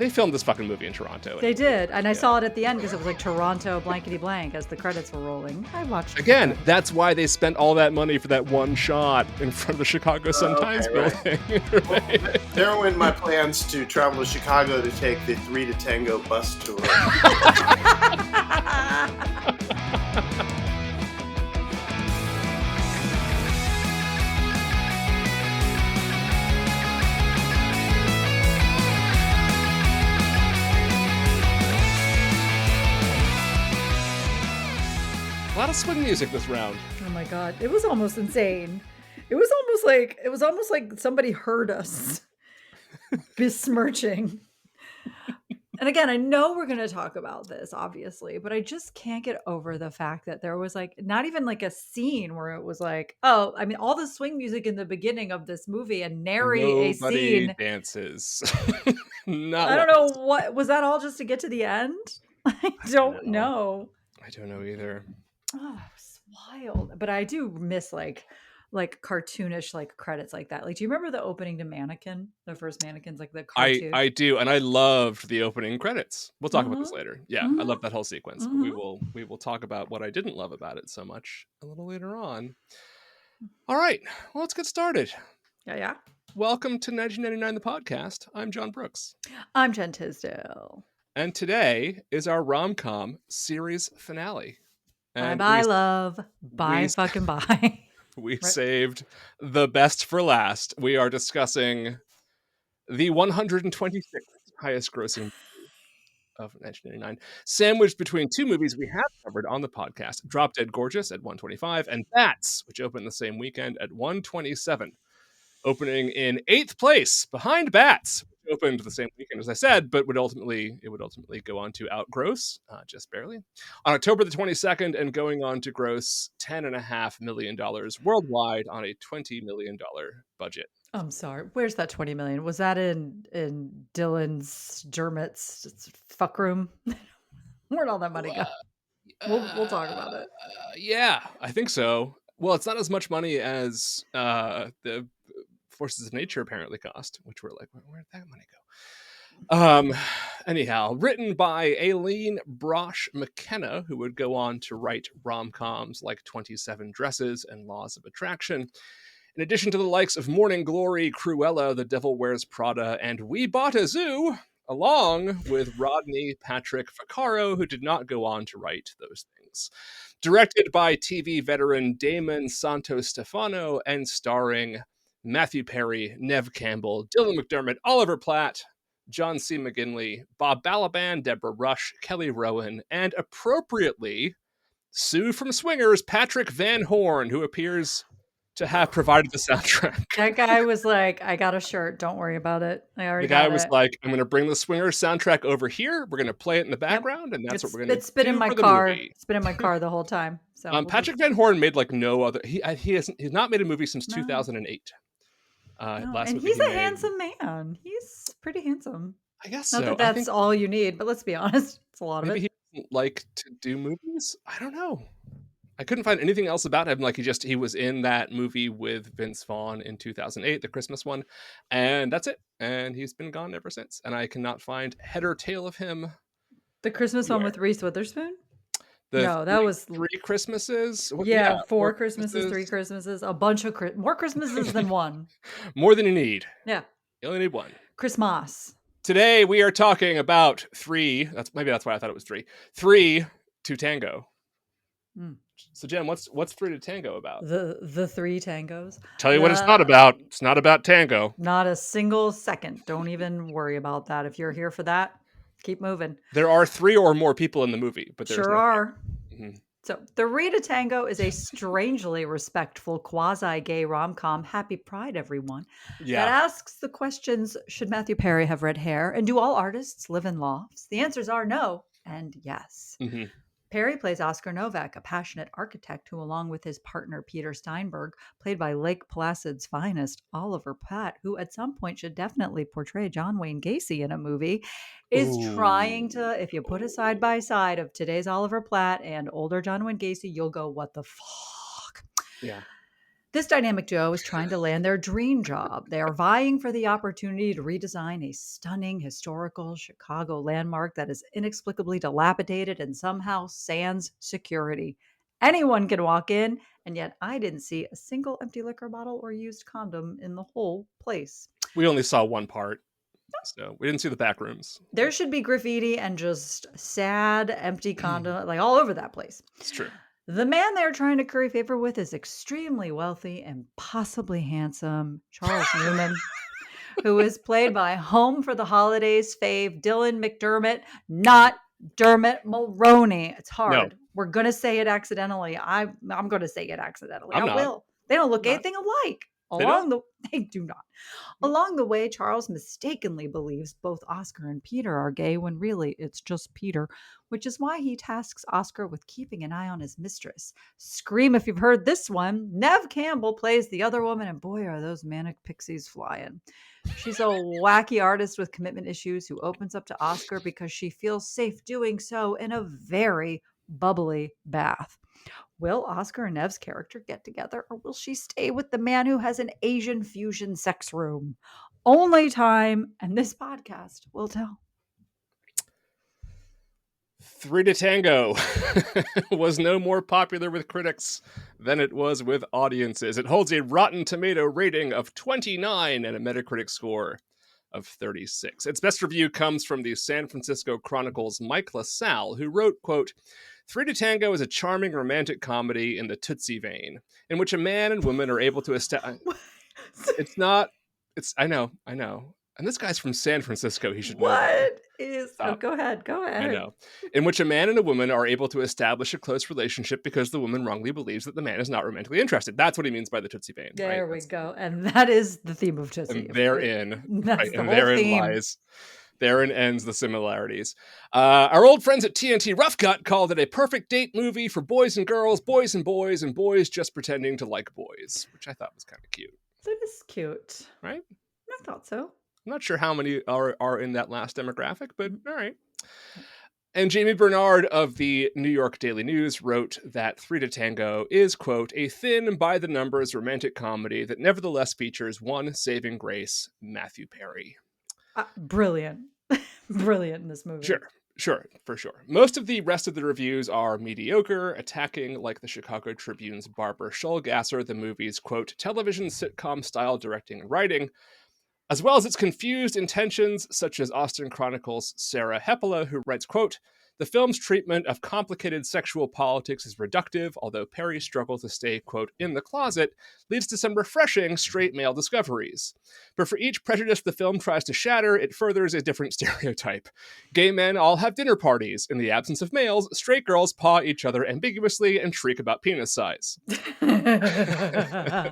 They filmed this fucking movie in Toronto. They did, and I saw it at the end because it was like Toronto blankety blank as the credits were rolling. I watched it. Again, that's why they spent all that money for that one shot in front of the Chicago Sun-Times building. Right. Well, there went my plans to travel to Chicago to take the 3 to Tango bus tour. A lot of swing music this round. Oh my god, it was almost insane. It was almost like somebody heard us besmirching. And again, I know we're going to talk about this, obviously, but I just can't get over the fact that there was like not even like a scene where it was like, oh, I mean, all the swing music in the beginning of this movie and nary a scene dances. I don't know what was that all just to get to the end. I don't know. I don't know either. Oh, it's wild. But I do miss like cartoonish like credits like that. Like, do you remember the opening to Mannequin? The first Mannequin's like the cartoon. I do, and I loved the opening credits. We'll talk about this later. Yeah, I love that whole sequence. But we will talk about what I didn't love about it so much a little later on. All right, well, let's get started. Yeah. Welcome to 1999 the podcast. I'm John Brooks. I'm Jen Tisdale. And today is our rom-com series finale. And bye, love. Bye, fucking bye. We saved the best for last. We are discussing the 126th highest grossing of 1999, sandwiched between two movies we have covered on the podcast, Drop Dead Gorgeous at 125 and Bats, which opened the same weekend at 127. Opening in 8th place behind Bats, which opened the same weekend as I said, but would ultimately go on to outgross just barely on October the 22nd, and going on to gross $10.5 million worldwide on a $20 million budget. I'm sorry, where's that 20 million? Was that in Dylan's Dermot's fuck room? Where'd all that money go? We'll talk about it. Yeah, I think so. Well, it's not as much money as the Forces of Nature apparently cost, which we're like, where'd that money go? Anyhow, written by Aline Brosch McKenna, who would go on to write rom-coms like 27 Dresses and Laws of Attraction, in addition to the likes of Morning Glory, Cruella, The Devil Wears Prada, and We Bought a Zoo, along with Rodney Patrick Vaccaro, who did not go on to write those things. Directed by TV veteran Damon Santostefano and starring Matthew Perry, Neve Campbell, Dylan McDermott, Oliver Platt, John C. McGinley, Bob Balaban, Deborah Rush, Kelly Rowan, and appropriately, Sue from Swingers, Patrick Van Horn, who appears to have provided the soundtrack. That guy was like, I got a shirt. Don't worry about it. The guy was like, I'm going to bring the Swingers soundtrack over here. We're going to play it in the background, and that's what we're going to do. It's been in my car. It's been in my car the whole time. So Patrick Van Horn made like no other. He's not made a movie since 2008. And he's a handsome man. He's pretty handsome. I guess not so. That's all you need, but let's be honest, it's a lot of it. Maybe he doesn't like to do movies. I don't know. I couldn't find anything else about him. Like he was in that movie with Vince Vaughn in 2008, the Christmas one, and that's it. And he's been gone ever since. And I cannot find head or tail of him. The Christmas one with Reese Witherspoon? That was 3 Christmases. Yeah, 4 Christmases, 3 Christmases, a bunch of more Christmases than one. More than you need. Yeah, you only need one. Christmas. Today we are talking about 3. That's why I thought it was 3. 3 to Tango. So Jen, what's 3 to Tango about? The 3 tangos. Tell you what it's not about. It's not about tango. Not a single second. Don't even worry about that. If you're here for that, keep moving. There are 3 or more people in the movie, but there's are. Mm-hmm. So, The Rita Tango is a strangely respectful quasi-gay rom-com. Happy Pride, everyone. Yeah. That asks the questions: should Matthew Perry have red hair, and do all artists live in lofts? The answers are no and yes. Mm-hmm. Perry plays Oscar Novak, a passionate architect who, along with his partner Peter Steinberg, played by Lake Placid's finest Oliver Platt, who at some point should definitely portray John Wayne Gacy in a movie, is trying to, if you put a side by side of today's Oliver Platt and older John Wayne Gacy, you'll go, what the fuck? Yeah. This dynamic duo is trying to land their dream job. They are vying for the opportunity to redesign a stunning historical Chicago landmark that is inexplicably dilapidated and somehow sans security. Anyone can walk in, and yet I didn't see a single empty liquor bottle or used condom in the whole place. We only saw one part, so we didn't see the back rooms. There should be graffiti and just sad, empty condom, like all over that place. It's true. The man they're trying to curry favor with is extremely wealthy and possibly handsome, Charles Newman, who is played by Home for the Holidays fave Dylan McDermott, not Dermot Mulroney. It's hard. No. We're going to say it accidentally. I'm going to say it accidentally. I'm I not. will. They don't look I'm not. anything alike. They do not. Along the way, Charles mistakenly believes both Oscar and Peter are gay when really it's just Peter, which is why he tasks Oscar with keeping an eye on his mistress. Scream if you've heard this one. Neve Campbell plays the other woman, and boy, are those manic pixies flying. She's a wacky artist with commitment issues who opens up to Oscar because she feels safe doing so in a very bubbly bath. Will Oscar and Neve's character get together, or will she stay with the man who has an Asian fusion sex room? Only time and this podcast will tell. 3 to Tango was no more popular with critics than it was with audiences. It holds a Rotten Tomato rating of 29 and a Metacritic score of 36. Its best review comes from the San Francisco Chronicle's Mike LaSalle, who wrote, quote, 3 to Tango is a charming romantic comedy in the Tootsie vein, in which a man and woman are able to establish... I know. And this guy's from San Francisco, he should know. What is... Oh, go ahead. I know. In which a man and a woman are able to establish a close relationship because the woman wrongly believes that the man is not romantically interested. That's what he means by the Tootsie vein. There right? we go. And that is the theme of Tootsie. And therein, That's the and whole therein theme. lies... Therein ends the similarities. Our old friends at TNT Rough Cut called it a perfect date movie for boys and girls, boys and boys just pretending to like boys, which I thought was kind of cute. That is cute. Right? I thought so. I'm not sure how many are in that last demographic, but all right. And Jamie Bernard of the New York Daily News wrote that 3 to Tango is, quote, a thin, by-the-numbers romantic comedy that nevertheless features one saving grace, Matthew Perry. Brilliant. Brilliant in this movie. Sure, for sure. Most of the rest of the reviews are mediocre, attacking, like the Chicago Tribune's Barbara Schulgasser, the movie's, quote, television sitcom-style directing and writing, as well as its confused intentions, such as Austin Chronicle's Sarah Hepola, who writes, quote, the film's treatment of complicated sexual politics is reductive, although Perry's struggle to stay, quote, in the closet leads to some refreshing straight male discoveries. But for each prejudice the film tries to shatter, it furthers a different stereotype. Gay men all have dinner parties. In the absence of males, straight girls paw each other ambiguously and shriek about penis size. I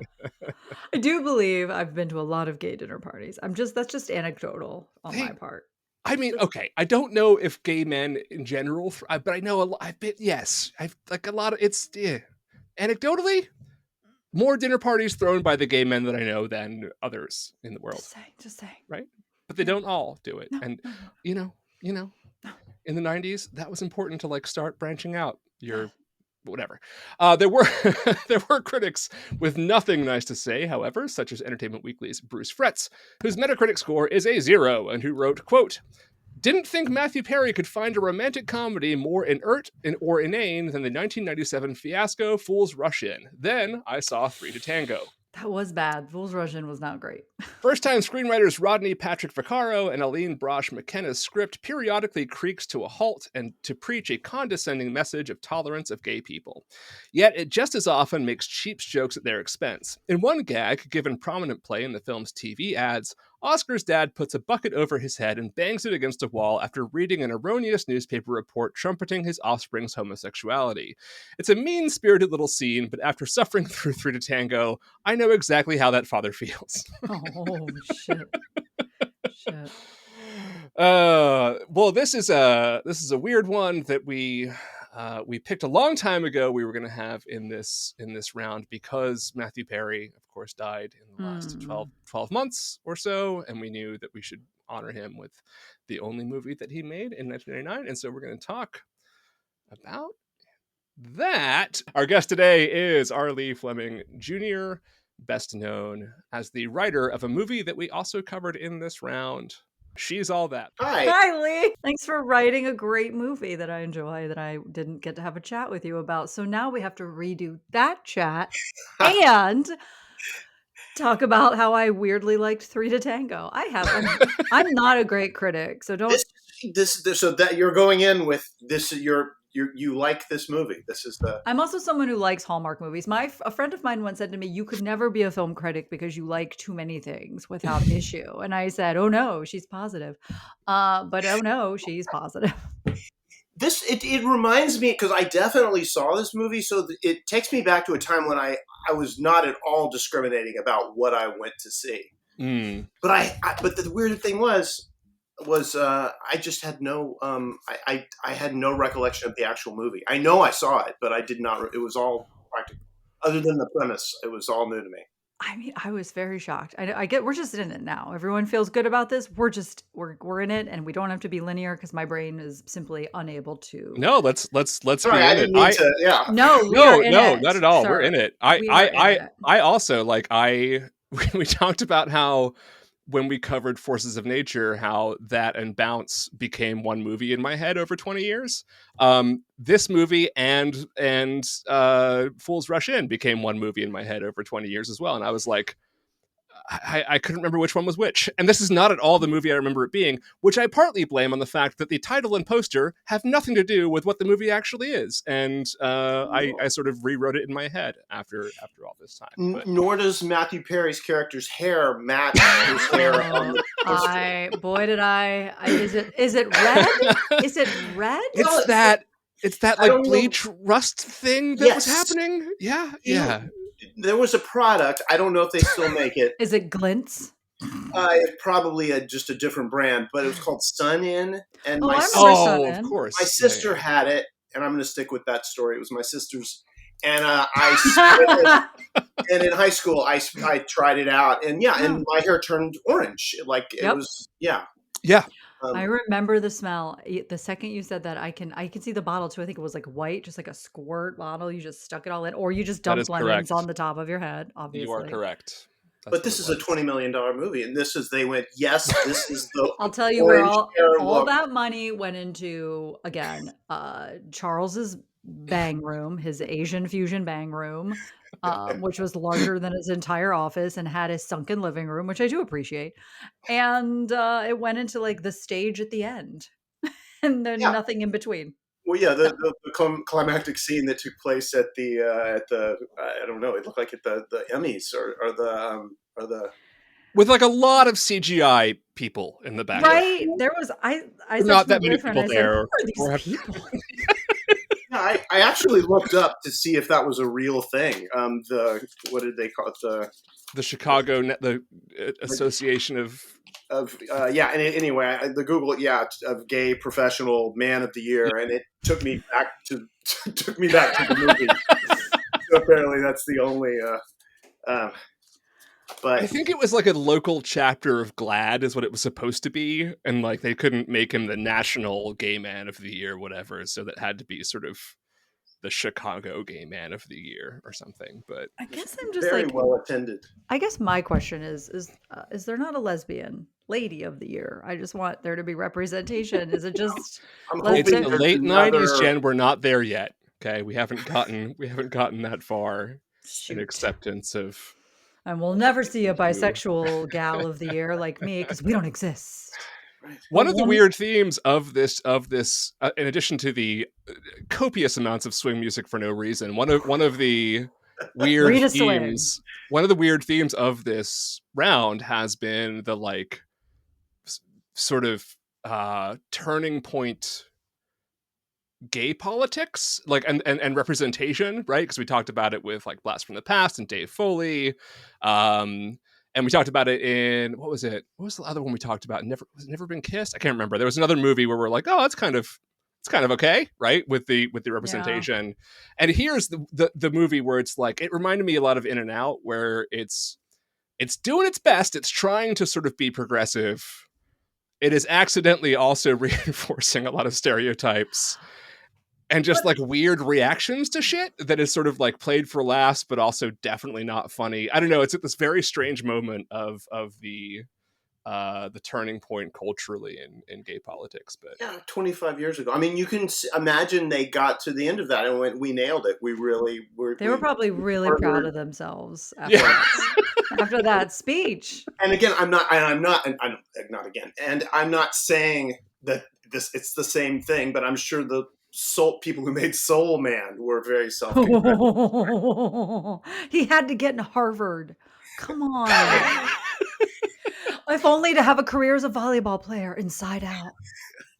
do believe I've been to a lot of gay dinner parties. That's just anecdotal on my part. I mean, okay, I don't know if gay men in general, but I know I've been, yes, I've like a lot of, anecdotally, more dinner parties thrown by the gay men that I know than others in the world. Just say. Right? But they don't all do it. No, and, no. you know, in the 90s, that was important to like start branching out your whatever. There were critics with nothing nice to say, however, such as Entertainment Weekly's Bruce Fretz, whose Metacritic score is a 0, and who wrote, quote, didn't think Matthew Perry could find a romantic comedy more inert or inane than the 1997 fiasco Fools Rush In. Then I saw 3 to Tango. That was bad. Fools Rush In was not great. First-time screenwriters Rodney Patrick Vaccaro and Aline Brosch McKenna's script periodically creaks to a halt and to preach a condescending message of tolerance of gay people. Yet it just as often makes cheap jokes at their expense. In one gag, given prominent play in the film's TV ads, Oscar's dad puts a bucket over his head and bangs it against a wall after reading an erroneous newspaper report trumpeting his offspring's homosexuality. It's a mean-spirited little scene, but after suffering through 3 to Tango, I know exactly how that father feels. Oh, shit. Well, this is a weird one that we picked a long time ago we were going to have in this round because Matthew Perry, of course, died in the last 12 months or so, and we knew that we should honor him with the only movie that he made in 1999, and so we're going to talk about that. Our guest today is R. Lee Fleming Jr., best known as the writer of a movie that we also covered in this round. She's All That. Hi, Lee. Thanks for writing a great movie that I enjoy that I didn't get to have a chat with you about. So now we have to redo that chat and talk about how I weirdly liked 3 to Tango. I'm not a great critic, so don't. So that you're going in with this, you like this movie. This is the. I'm also someone who likes Hallmark movies. A friend of mine once said to me, "You could never be a film critic because you like too many things without issue." And I said, "Oh no, she's positive." But oh no, she's positive. It reminds me, because I definitely saw this movie, so it takes me back to a time when I was not at all discriminating about what I went to see. But but the weird thing was I just had no I had no recollection of the actual movie. I know I saw it, but I did not. It was all practical. Other than the premise, it was all new to me. I mean, I was very shocked. I get we're just in it now. Everyone feels good about this. We're in it, and we don't have to be linear because my brain is simply unable to. No, let's Sorry, be I in didn't it. mean to, yeah. No, not at all. Sir. We're in it. I also we talked about how when we covered Forces of Nature, how that and Bounce became one movie in my head over 20 years. This movie and Fools Rush In became one movie in my head over 20 years as well. And I was like, I couldn't remember which one was which. And this is not at all the movie I remember it being, which I partly blame on the fact that the title and poster have nothing to do with what the movie actually is. And I sort of rewrote it in my head after all this time. But. Nor does Matthew Perry's character's hair match his hair on the poster. Is it red? Is it red? It's that like bleach rust thing that was happening. Yeah. There was a product. I don't know if they still make it. Is it Glints? It's probably just a different brand, but it was called Sun In. And of course, my sister had it, and I'm going to stick with that story. It was my sister's, and I and in high school I tried it out, and and my hair turned orange. It was yeah. I remember the smell. The second you said that, I can see the bottle too. I think it was like white, just like a squirt bottle. You just stuck it all in, or you just dumped lemons on the top of your head. Obviously, you are correct. But this is a $20 million movie, and this is this is the. I'll tell you where all that money went into. Again, Charles's bang room, his Asian fusion bang room. Which was larger than his entire office and had a sunken living room, which I do appreciate. And it went into like the stage at the end and then nothing in between. Well, yeah, the climactic scene that took place at the I don't know, it looked like at the Emmys or the with like a lot of CGI people in the back. Right. There was I not that many people there. I actually looked up to see if that was a real thing. What did they call it? The Chicago the Association of anyway, the Google of gay professional man of the year, and it took me back to the movie. So apparently that's the only. But I think it was like a local chapter of GLAAD is what it was supposed to be, and like they couldn't make him the national gay man of the year, or whatever, so that had to be sort of the Chicago gay man of the year or something. But I guess I'm just very well attended. I guess my question is there not a lesbian lady of the year? I just want there to be representation. Is it just it's the late 90s, Jen? We're not there yet. Okay, we haven't gotten that far in acceptance of. And we'll never see a bisexual gal of the year like me because we don't exist. One of the weird themes of this, in addition to the copious amounts of swing music for no reason, one of the weird themes, one of the weird themes of this round has been the like sort of turning point gay politics, like and representation, right? Because we talked about it with like Blast from the Past and Dave Foley, and we talked about it in what was the other one we talked about? Never Been Kissed. I can't remember. There was another movie where we're like, oh, it's kind of okay, right? With the representation, and here's the movie where it's like it reminded me a lot of In and Out, where it's doing its best. It's trying to sort of be progressive. It is accidentally also reinforcing a lot of stereotypes. and just like weird reactions to shit that is sort of like played for laughs, but also definitely not funny. I don't know. It's at this very strange moment of the turning point culturally in gay politics. But yeah, 25 years ago. I mean, you can imagine they got to the end of that and went, "We nailed it. We really were." They were probably really proud of themselves after that speech. And again, I'm not again, and I'm not saying that it's the same thing, but I'm sure the people who made Soul Man were very self-congratulatory. He had to get in Harvard. Come on. If only to have a career as a volleyball player, Inside Out.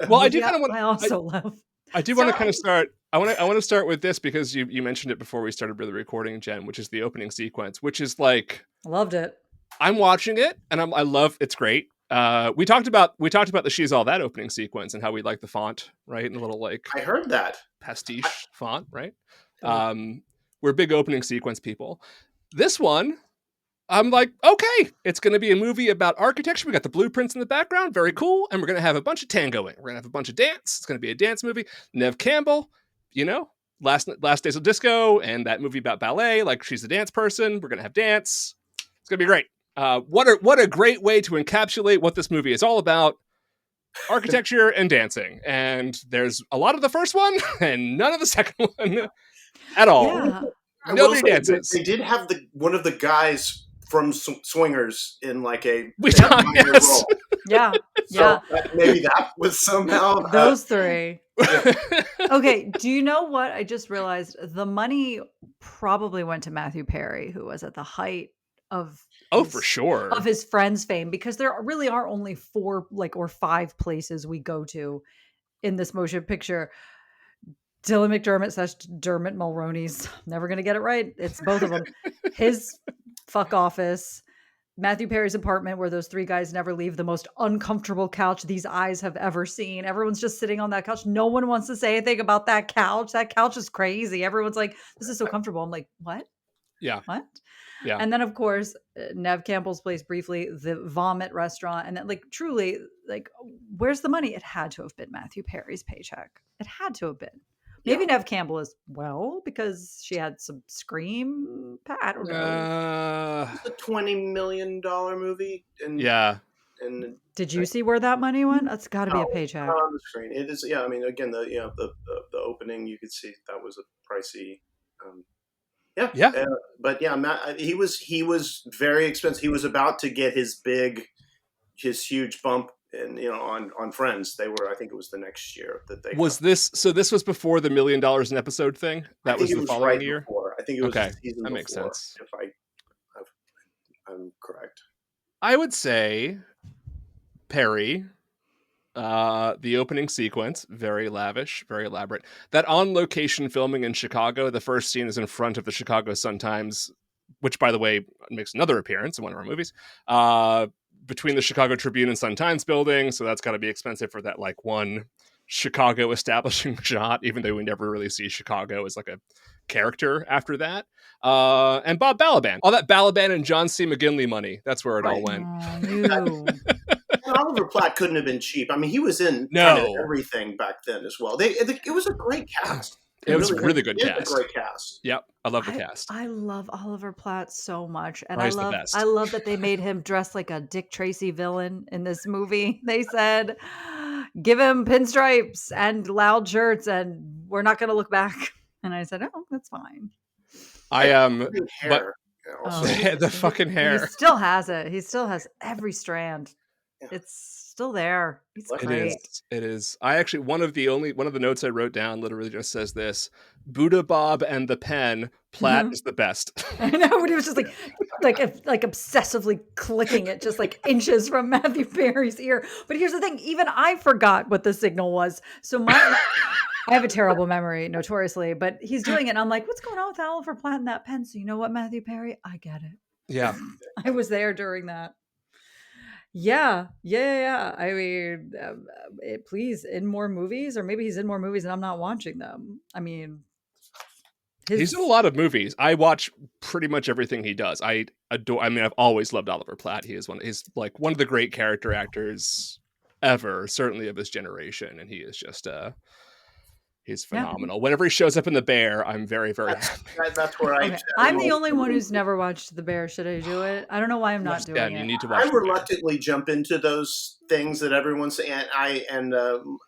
Well, I do kind of want. I also love. I do want to kind of start. I want to start with this because you mentioned it before we started the recording, Jen, which is the opening sequence, which is like loved it. I'm watching it and I love it's great. We talked about the She's All That opening sequence and how we like the font, right? And a little like I heard that pastiche font, right? We're big opening sequence people. This one, I'm like, okay, it's going to be a movie about architecture. We got the blueprints in the background, very cool, and we're going to have a bunch of tangoing. We're going to have a bunch of dance. It's going to be a dance movie. Neve Campbell, Last Days of Disco, and that movie about ballet. Like she's a dance person. We're going to have dance. It's going to be great. What a great way to encapsulate what this movie is all about. Architecture and dancing. And there's a lot of the first one and none of the second one at all. Yeah. Nobody dances. They did have one of the guys from Swingers in like a yes. role. Yeah. So maybe that was somehow those three. Yeah. Okay. Do you know what I just realized? The money probably went to Matthew Perry, who was at the height of for sure of his Friends fame, because there really are only 4 or 5 places we go to in this motion picture. Dylan McDermott / Dermot Mulroney's, never gonna get it right. It's both of them. His fuck office, Matthew Perry's apartment, where those 3 guys never leave, the most uncomfortable couch these eyes have ever seen. Everyone's just sitting on that couch. No one wants to say anything about that couch. That couch is crazy. Everyone's like, this is so comfortable. I'm like, what? Yeah. What? Yeah. And then, of course, Neve Campbell's place briefly, the Vomit restaurant. And then, truly, where's the money? It had to have been Matthew Perry's paycheck. It had to have been. Maybe Neve Campbell as well, because she had some Scream. I don't know. It's a $20 million movie. And did you see where that money went? That's got to be a paycheck. On the screen, it is. Yeah, I mean, again, the opening, you could see that was a pricey. But he was very expensive. He was about to get his huge bump. And on Friends, I think it was the next year that they was this. So this was before the $1 million an episode thing. That was the following year. Before. I think it was okay. The season that before, makes sense. If I'm correct, I would say Perry. The opening sequence, very lavish, very elaborate. That on-location filming in Chicago. The first scene is in front of the Chicago Sun-Times, which, by the way, makes another appearance in one of our movies. Between the Chicago Tribune and Sun-Times building, so that's got to be expensive for that one Chicago establishing shot, even though we never really see Chicago as a character after that. And Bob Balaban. All that Balaban and John C. McGinley money, that's where it all went. Oliver Platt couldn't have been cheap. I mean, he was in kind of everything back then as well. It was a great cast. It was a really good cast. A great cast. Yep, I love the cast. I love Oliver Platt so much, and I love that they made him dress like a Dick Tracy villain in this movie. They said, "Give him pinstripes and loud shirts, and we're not going to look back." And I said, "Oh, that's fine." Hair. The fucking hair. He still has it. He still has every strand. Yeah. It's still there. It's great. It is. I actually one of the notes I wrote down literally just says this: Buddha Bob and the pen. Platt is the best. I know, but he was just like obsessively clicking it just inches from Matthew Perry's ear. But here's the thing: even I forgot what the signal was. So I have a terrible memory, notoriously. But he's doing it, and I'm like, "What's going on with Oliver Platt and that pen?" So you know what, Matthew Perry, I get it. Yeah, I was there during that. Yeah. I mean, please, in more movies, or maybe he's in more movies and I'm not watching them. I mean, he's in a lot of movies. I watch pretty much everything he does. I adore. I mean, I've always loved Oliver Platt. He's one of the great character actors ever, certainly of his generation, and he is just He's phenomenal. Whenever he shows up in The Bear, I'm very, very happy. That's where I'm the only one who's never watched The Bear. Should I do it? I don't know why I'm not doing it. You need to watch. I reluctantly jump into those things that everyone's saying, and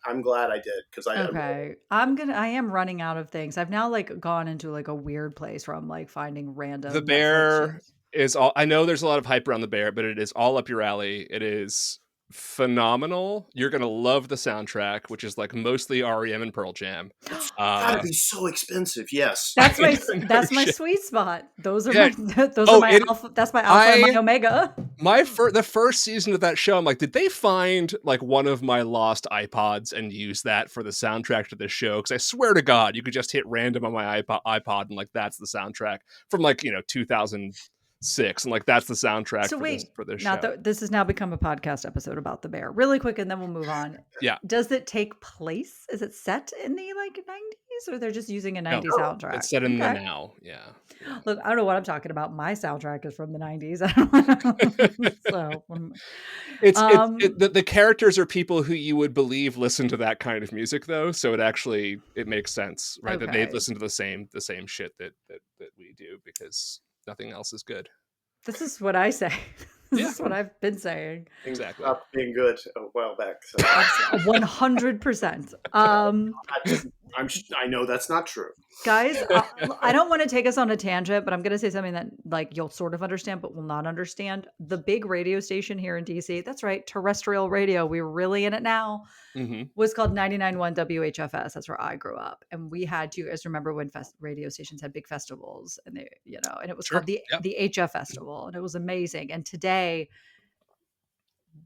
I'm glad I did because I am running out of things. I've now like gone into like a weird place where I'm like finding random. The Bear is all. I know there's a lot of hype around The Bear, but it is all up your alley. It is phenomenal. You're gonna love the soundtrack, which is like mostly REM and Pearl Jam. Gotta be so expensive. Yes, that's my sweet spot. Those are my alpha. That's my alpha and my omega. The first season of that show, I'm like, did they find like one of my lost iPods and use that for the soundtrack to this show? Because I swear to God, you could just hit random on my iPod and like that's the soundtrack from like 2006, and like that's the soundtrack for this show. This has now become a podcast episode about The Bear. Really quick, and then we'll move on. Yeah. Does it take place? Is it set in the like 90s, or they're just using a 90s soundtrack? It's set in the now. Yeah. Look, I don't know what I'm talking about. My soundtrack is from the 90s. The characters are people who you would believe listen to that kind of music, though. So it makes sense, right? Okay. That they listen to the same shit that we do because nothing else is good. This is what I say. This is what I've been saying. Exactly. Not being good a while back. So. 100%. I know that's not true. Guys, I don't want to take us on a tangent, but I'm going to say something that like you'll sort of understand, but will not understand. The big radio station here in DC, that's right, terrestrial radio, we're really in it now, was called 99.1 WHFS. That's where I grew up. And we had, do you guys remember when radio stations had big festivals? And they, and it was called the HF Festival. And it was amazing. And today,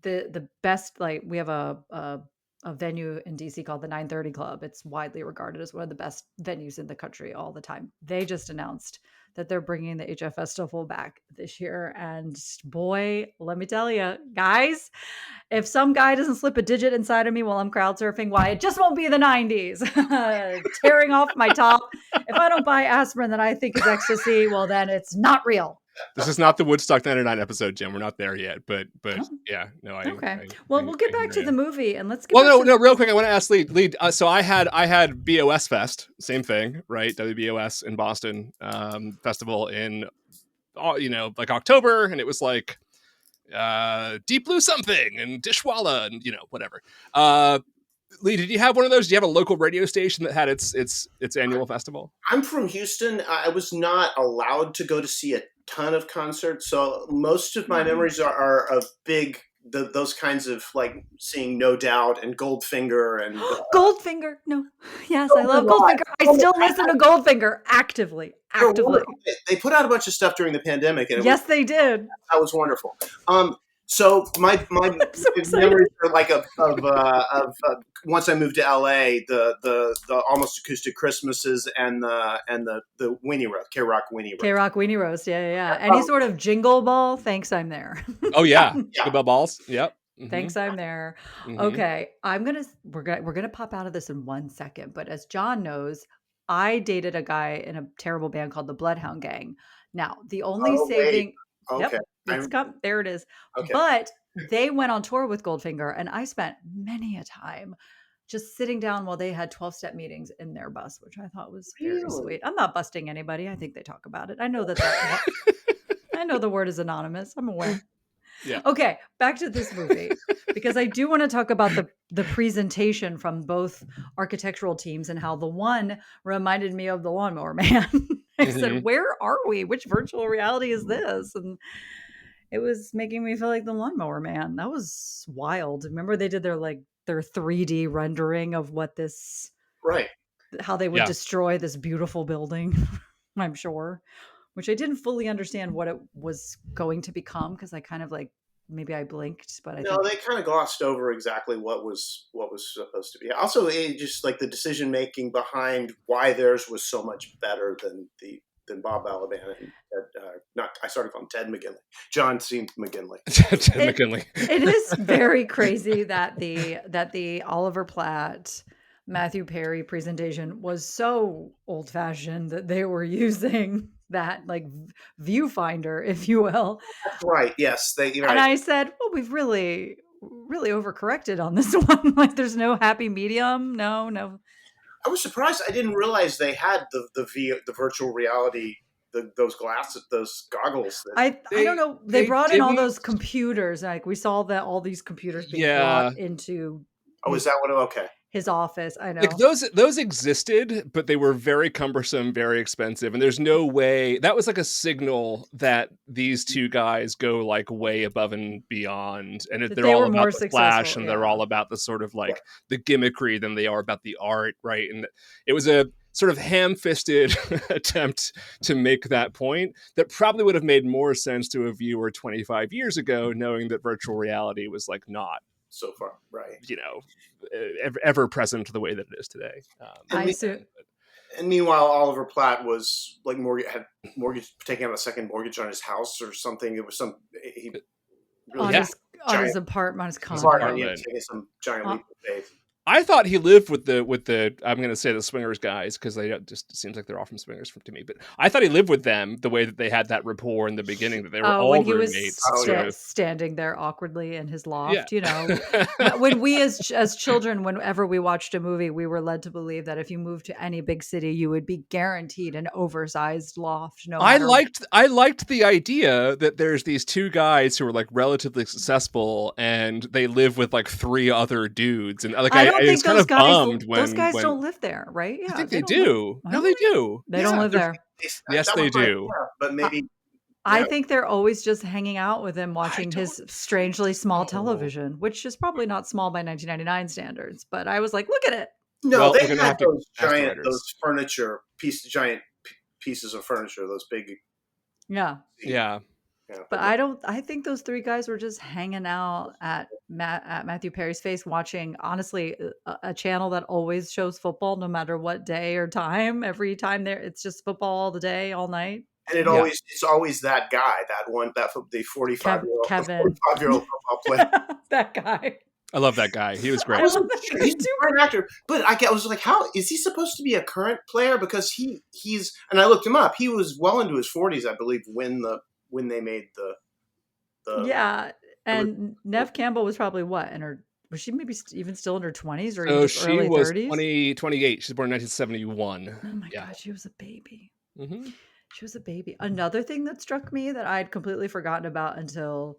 the best, like we have a venue in DC called the 930 Club. It's widely regarded as one of the best venues in the country all the time. They just announced that they're bringing the HF Festival back this year. And boy, let me tell you, guys, if some guy doesn't slip a digit inside of me while I'm crowd surfing, why, it just won't be the 90s. Tearing off my top. If I don't buy aspirin that I think is ecstasy, well, then it's not real. This is not the Woodstock 99 episode, Jim. We're not there yet, but yeah, no. We'll get back to the movie and let's get. Well, no, real quick. I want to ask Lee. So I had BOS Fest, same thing, right? WBOS in Boston, festival in, like October, and it was like Deep Blue something and Dishwalla and whatever. Lee, did you have one of those? Do you have a local radio station that had its annual festival? I'm from Houston. I was not allowed to go to see a ton of concerts, so most of my memories are of big those kinds of like seeing No Doubt and Goldfinger and Goldfinger. No, yes, I love Goldfinger. I still listen to Goldfinger actively. They put out a bunch of stuff during the pandemic, and they did. That was wonderful. So my memories are like of once I moved to LA, the almost acoustic Christmases and the Weenie Roast, K-Rock Weenie Roast. Yeah. Any sort of jingle ball, thanks, I'm there. Oh yeah, jingle bell balls. Yep. Mm-hmm. Thanks, I'm there. Mm-hmm. Okay, we're gonna pop out of this in 1 second, but as John knows, I dated a guy in a terrible band called the Bloodhound Gang. Now, the only saving. Okay. Yep, there it is. Okay. But they went on tour with Goldfinger, and I spent many a time just sitting down while they had 12-step meetings in their bus, which I thought was very sweet. I'm not busting anybody. I think they talk about it. I know that I know the word is anonymous. I'm aware. Yeah. Okay, back to this movie, because I do want to talk about the presentation from both architectural teams and how the one reminded me of the Lawnmower Man. I said, where are we? Which virtual reality is this? And it was making me feel like the Lawnmower Man. That was wild. Remember they did their 3D rendering of what this, right? How they would destroy this beautiful building, I'm sure. Which I didn't fully understand what it was going to become, because I kind of maybe I blinked, but they kind of glossed over exactly what was supposed to be. Also, it just like the decision making behind why theirs was so much better than Bob Balaban and I started calling Ted McGinley, John C. McGinley. McGinley. It is very crazy that the Oliver Platt, Matthew Perry presentation was so old fashioned that they were using that viewfinder, if you will. That's right. Yes. Right. And I said, well, we've really overcorrected on this one. There's no happy medium. No. I was surprised. I didn't realize they had the virtual reality, those glasses, those goggles. I don't know. They brought in all those computers. Like we saw that all these computers being brought into. Oh, is that what? Okay. His office. I know. Like those existed, but they were very cumbersome, very expensive, and there's no way that was like a signal that these two guys go like way above and beyond, and they're all about the flash, and they're all about the sort of like the gimmickry than they are about the art, right? And it was a sort of ham-fisted attempt to make that point that probably would have made more sense to a viewer 25 years ago, knowing that virtual reality was like not so far, right? You know, ever present the way that it is today. And meanwhile, Oliver Platt was like taking out a second mortgage on his house or something. It was he really on his apartment, on his condo. Taking some giant leap of faith. I thought he lived with the I'm going to say the Swingers guys because they just seems like they're all from Swingers to me. But I thought he lived with them the way that they had that rapport in the beginning, that they were all roommates. Was standing there awkwardly in his loft, you know. When we as children, whenever we watched a movie, we were led to believe that if you moved to any big city, you would be guaranteed an oversized loft. I liked the idea that there's these two guys who are like relatively successful and they live with like three other dudes, and like I don't think those guys don't live there, right? Yeah, I think they do. No, they do. They don't live there. Yes, they do. But maybe I think they're always just hanging out with him, watching his strangely small television, which is probably not small by 1999 standards. But I was like, look at it. No, they had those giant pieces of furniture, those big. Yeah. Yeah. But I think those three guys were just hanging out at Matthew Perry's face, watching, honestly, a channel that always shows football no matter what day or time. Every time it's just football all the day, all night. And it's always that guy, the 45-year-old football player. That guy. I love that guy. He was great. He's a great actor. But I was like, how is he supposed to be a current player? Because he's, and I looked him up. He was well into his 40s, I believe, when they made the and Neve Campbell was probably what was she maybe even still in her 20s or early 30s? 28. She's born in 1971. Oh my God, she was a baby. Mm-hmm. She was a baby. Another thing that struck me that I'd completely forgotten about until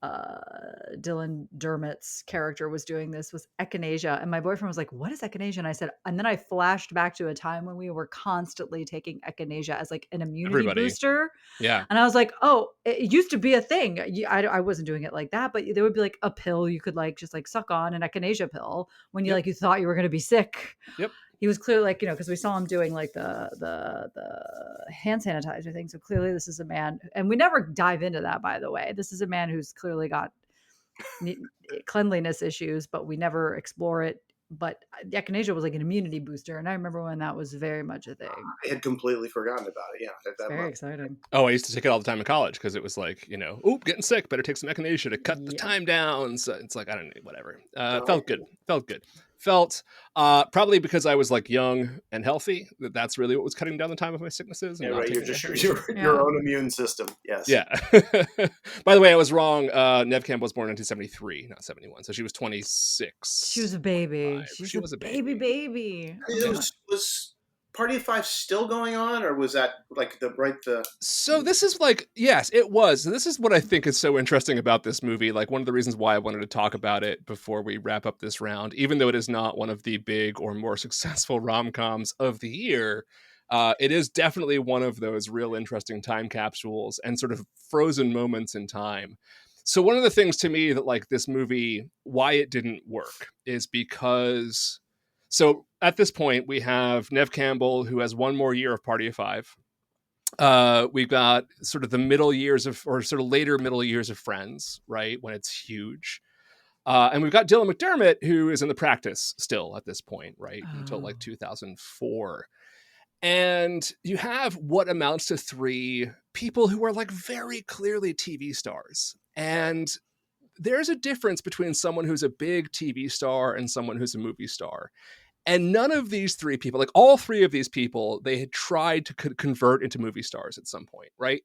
Dylan Dermott's character was doing this was echinacea, and my boyfriend was like, what is echinacea? And I said, and then I flashed back to a time when we were constantly taking echinacea as like an immunity booster. Yeah. And I was like, oh, it used to be a thing. I wasn't doing it like that, but there would be like a pill you could like just like suck on, an echinacea pill when you you thought you were going to be sick. Yep. He was clearly like, because we saw him doing like the hand sanitizer thing. So clearly this is a man, and we never dive into that, by the way. This is a man who's clearly got cleanliness issues, but we never explore it. But the echinacea was like an immunity booster. And I remember when that was very much a thing. I had completely forgotten about it. Yeah. Very exciting. Oh, I used to take it all the time in college because it was like, getting sick, better take some echinacea to cut the time down. So it's like, I don't know, whatever. Felt good. Felt probably because I was like young and healthy, that's really what was cutting down the time of my sicknesses. And your own immune system. Yes. Yeah. By the way, I was wrong. Neve Campbell was born in 1973, not 71. So she was 26. She was a baby. She was a baby. Was Party of Five still going on, or was that like So this is like, yes, it was. This is what I think is so interesting about this movie. Like one of the reasons why I wanted to talk about it before we wrap up this round, even though it is not one of the big or more successful rom-coms of the year, it is definitely one of those real interesting time capsules and sort of frozen moments in time. So one of the things to me that like this movie, why it didn't work is because... So at this point, we have Neve Campbell, who has one more year of Party of Five. We've got sort of the later middle years of Friends, right, when it's huge. And we've got Dylan McDermott, who is in The Practice still at this point, right, until like 2004. And you have what amounts to three people who are like very clearly TV stars. And there's a difference between someone who's a big TV star and someone who's a movie star. And none of these three people, like all three of these people, they had tried to convert into movie stars at some point, right?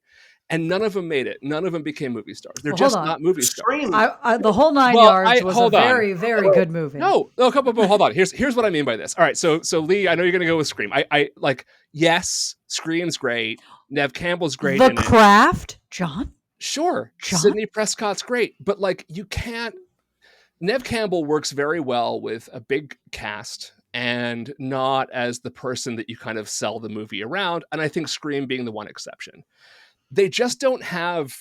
and none of them made it. None of them became movie stars. They're just not movie stars. The whole 9 yards was a very, very good movie. No, hold on. Here's what I mean by this. All right, so Lee, I know you're going to go with Scream. I like, yes, Scream's great. Neve Campbell's great. The Craft, John? Sure. Sidney Prescott's great, but like, you can't. Neve Campbell works very well with a big cast and not as the person that you kind of sell the movie around. And I think Scream being the one exception. They just don't have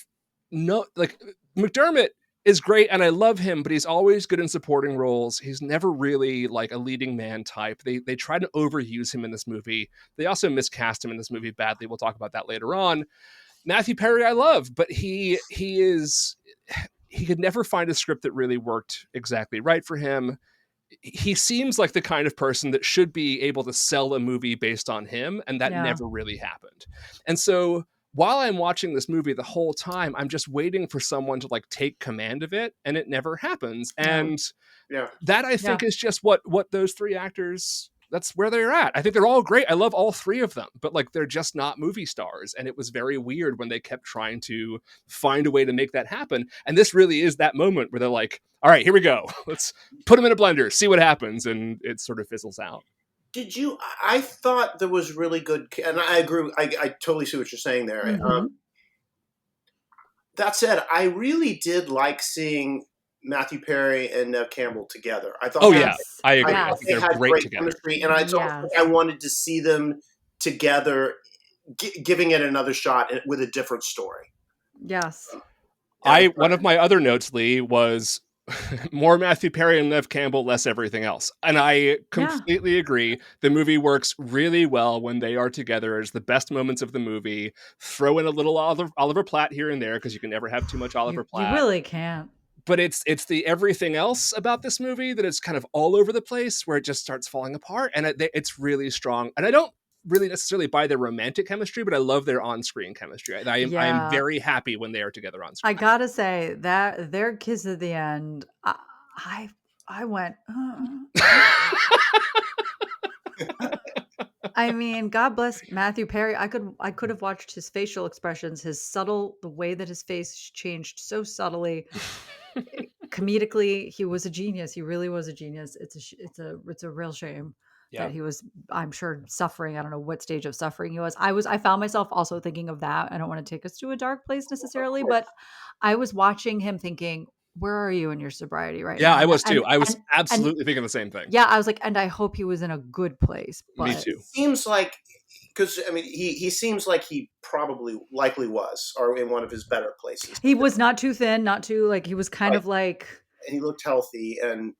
McDermott is great and I love him, but he's always good in supporting roles. He's never really like a leading man type. They try to overuse him in this movie. They also miscast him in this movie badly. We'll talk about that later on. Matthew Perry I love, but he could never find a script that really worked exactly right for him. He seems like the kind of person that should be able to sell a movie based on him, and that never really happened. And so while I'm watching this movie the whole time, I'm just waiting for someone to like take command of it, and it never happens. And that I think is just what those 3 actors, that's where they're at. I think they're all great. I love all 3 of them, but like, they're just not movie stars. And it was very weird when they kept trying to find a way to make that happen. And this really is that moment where they're like, all right, here we go. Let's put them in a blender, see what happens. And it sort of fizzles out. I thought there was really good, and I agree. I totally see what you're saying there. Mm-hmm. That said, I really did like seeing Matthew Perry and Neve Campbell together. I thought, I agree. I think they had great chemistry, and I wanted to see them together, giving it another shot with a different story. Yes. One of my other notes, Lee, was more Matthew Perry and Neve Campbell, less everything else. And I completely agree. The movie works really well when they are together. It's the best moments of the movie. Throw in a little Oliver Platt here and there, because you can never have too much Oliver Platt. You really can't. But it's the everything else about this movie that is kind of all over the place, where it just starts falling apart. And it's really strong. And I don't really necessarily buy their romantic chemistry, but I love their on-screen chemistry. I am very happy when they are together on screen. I gotta say that their kiss at the end, I went. I mean, God bless Matthew Perry. I could have watched his facial expressions, the way that his face changed so subtly. Comedically, he was a genius. He really was a genius. It's a real shame that he was, I'm sure, suffering. I don't know what stage of suffering he was. I found myself also thinking of that. I don't want to take us to a dark place necessarily, but I was watching him thinking, where are you in your sobriety right now? Yeah, I was too. I was absolutely thinking the same thing. Yeah, I was like, and I hope he was in a good place. But me too. Seems like, because I mean, he seems like he likely was, or in one of his better places. He was not too thin, not too like, he was kind of like, and he looked healthy, and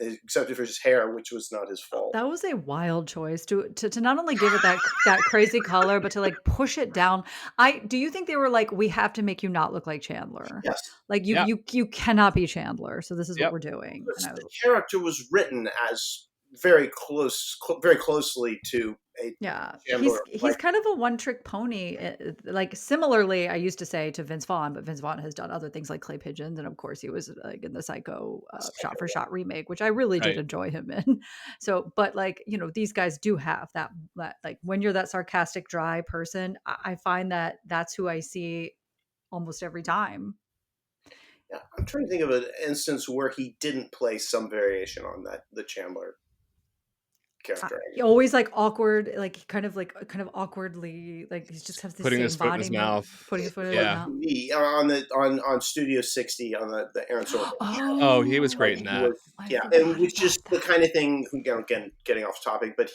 except for his hair, which was not his fault. That was a wild choice to not only give it that crazy color, but to like push it down. Do you think they were like, we have to make you not look like Chandler? Yes. Like you cannot be Chandler. So this is what we're doing. The character was written as very closely to a Chandler. He's kind of a one-trick pony. Like similarly, I used to say to Vince Vaughn, but Vince Vaughn has done other things like Clay Pigeons, and of course he was like in the Psycho shot for shot remake, which I really did enjoy him in. So, but like, these guys do have that like, when you're that sarcastic, dry person, I find that that's who I see almost every time. Yeah, I'm trying to think of an instance where he didn't play some variation on the Chandler character. Always like awkward, like kind of awkwardly, like he just has this putting his foot in his mouth. Putting his foot in his mouth. On Studio 60 on the Aaron Sorkin. Oh, he was great in that. And it's just the kind of thing. Again, getting off topic, but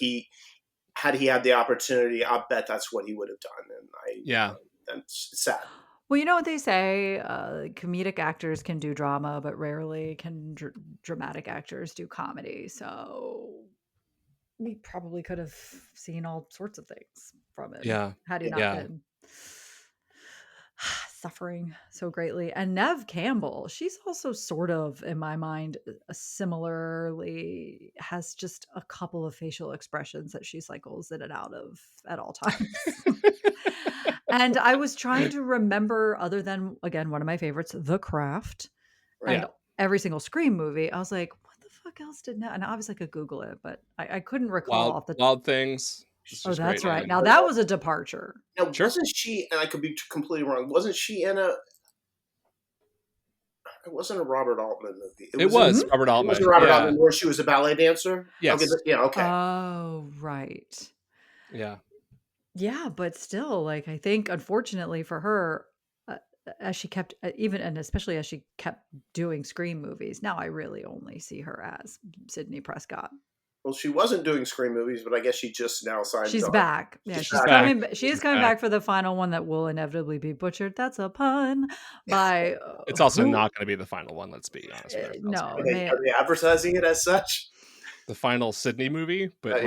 had the opportunity, I bet that's what he would have done. And that's sad. Well, you know what they say, comedic actors can do drama, but rarely can dramatic actors do comedy. So we probably could have seen all sorts of things from it. Yeah. Had he not been suffering so greatly. And Neve Campbell, she's also sort of, in my mind, similarly has just a couple of facial expressions that she cycles in and out of at all times. And I was trying to remember, other than, again, one of my favorites, The Craft, and every single Scream movie. I was like, what the fuck else did Neve? And obviously I could Google it, but I couldn't recall off the Wild Things. Oh, that's right. Now that was a departure. Now, wasn't she, and I could be completely wrong, wasn't she in it wasn't a Robert Altman movie. It was Robert Altman. It was Robert Altman where she was a ballet dancer? Yes. Okay. Oh, right. Yeah. Yeah, but still, like, I think, unfortunately for her, as she kept, and especially as she kept doing Scream movies, now I really only see her as Sidney Prescott. Well, she wasn't doing Scream movies, but I guess she just now signed. She's back. Yeah, she's coming. She is coming back for the final one that will inevitably be butchered. That's a pun. By it's also not going to be the final one. Let's be honest. No, are they advertising it as such? The final Sidney movie, but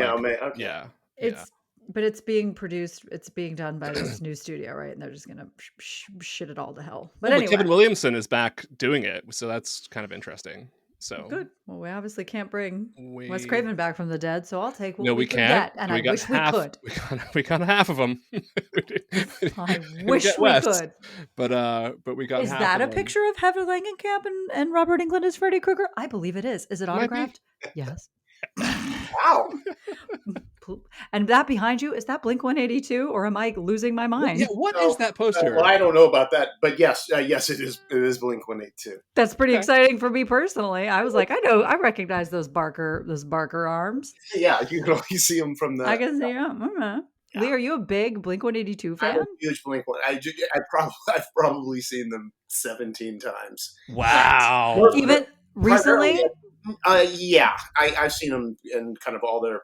but it's being produced. It's being done by this new studio, right? And they're just gonna shit it all to hell. But anyway, Kevin Williamson is back doing it, so that's kind of interesting. So good. Well, we obviously can't bring Wes Craven back from the dead, so I'll take what we can't. Get, and I wish we could. We got half of them. I wish we could. But we got. Is half that of a picture of Heather Langenkamp and Robert Englund as Freddy Krueger? I believe it is. Is it autographed? Yes. Wow. And that behind you, is that Blink-182, or am I losing my mind? Yeah, what is that poster? Well, I don't know about that, but yes, it is. It is Blink-182. That's pretty exciting for me personally. I was like, I recognize those Barker arms. Yeah, you can only see them from the. I can see them. Yeah. Lee, are you a big Blink-182 fan? I'm a huge Blink-182. I've probably seen them 17 times. Wow. Even recently? Yeah, I've seen them in kind of all their.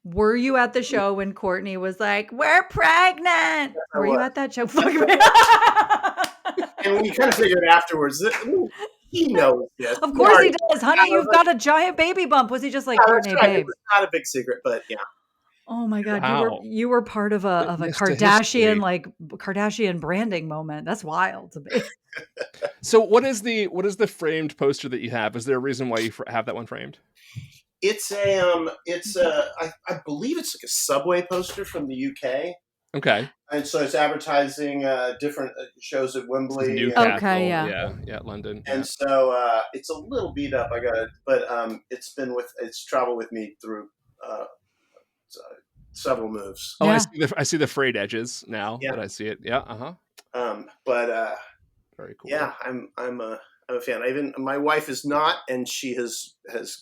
Were you at the show when Courtney was like, "We're pregnant"? Were you at that show? And we kind of figured afterwards that he knows this. Of course he does, honey. You've got a giant baby bump. Was he just like, Courtney, babe? It's not a big secret, but yeah. Oh my God, you were part of a Kardashian branding moment. That's wild to me. So what is the framed poster that you have? Is there a reason why you have that one framed? It's I believe it's like a Subway poster from the UK. Okay. And so it's advertising different shows at Wembley. Newcastle, yeah, London. And so it's a little beat up. But it's traveled with me through several moves. Oh, yeah. I see the frayed edges now. Yeah. But I see it. Yeah. Very cool. Yeah, I'm a fan. My wife is not, and she has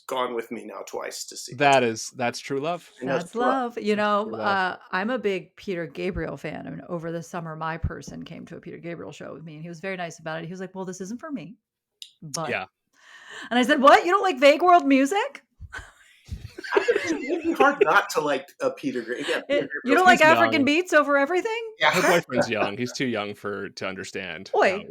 gone with me now twice to see. That's true love. That's love. You know, I'm a big Peter Gabriel fan. I mean, over the summer, my person came to a Peter Gabriel show with me, and he was very nice about it. He was like, "Well, this isn't for me," but yeah. And I said, "What? You don't like vague world music?" It'd be hard not to like a Peter Gabriel. You don't like African beats over everything? Yeah, her boyfriend's young. He's too young to understand. Wait.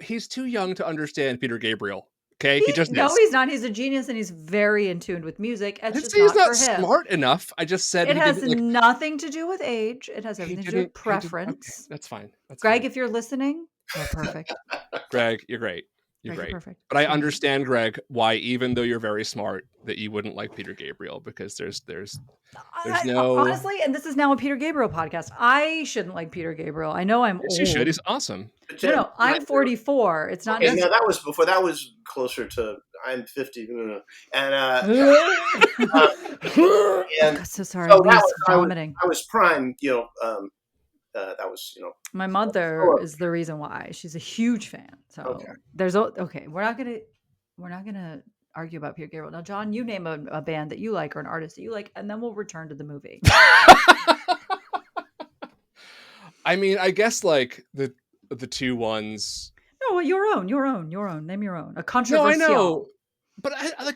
He's too young to understand Peter Gabriel. Okay, he just is. He's not. He's a genius, and he's very in tune with music. It's just he's not for him. Smart enough. I just said it has nothing to do with age. It has everything to do with preference. Okay, that's fine. Greg, if you're listening, you're perfect. Greg, you're great. You're great. Perfect. But I understand, Greg, why even though you're very smart, that you wouldn't like Peter Gabriel, because there's no honestly, and this is now a Peter Gabriel podcast. I shouldn't like Peter Gabriel. I know I'm old. You should. He's awesome. No, I'm 44. It's not. Okay, no, that was before. That was closer to. I'm 50, and I'm so sorry. So I was prime. That was, my mother is the reason why. She's a huge fan. So we're not gonna argue about Peter Gabriel. Now, John, you name a band that you like or an artist that you like, and then we'll return to the movie. I mean, I guess like the two ones. No, your own. Name your own. A controversial. No, I know. But I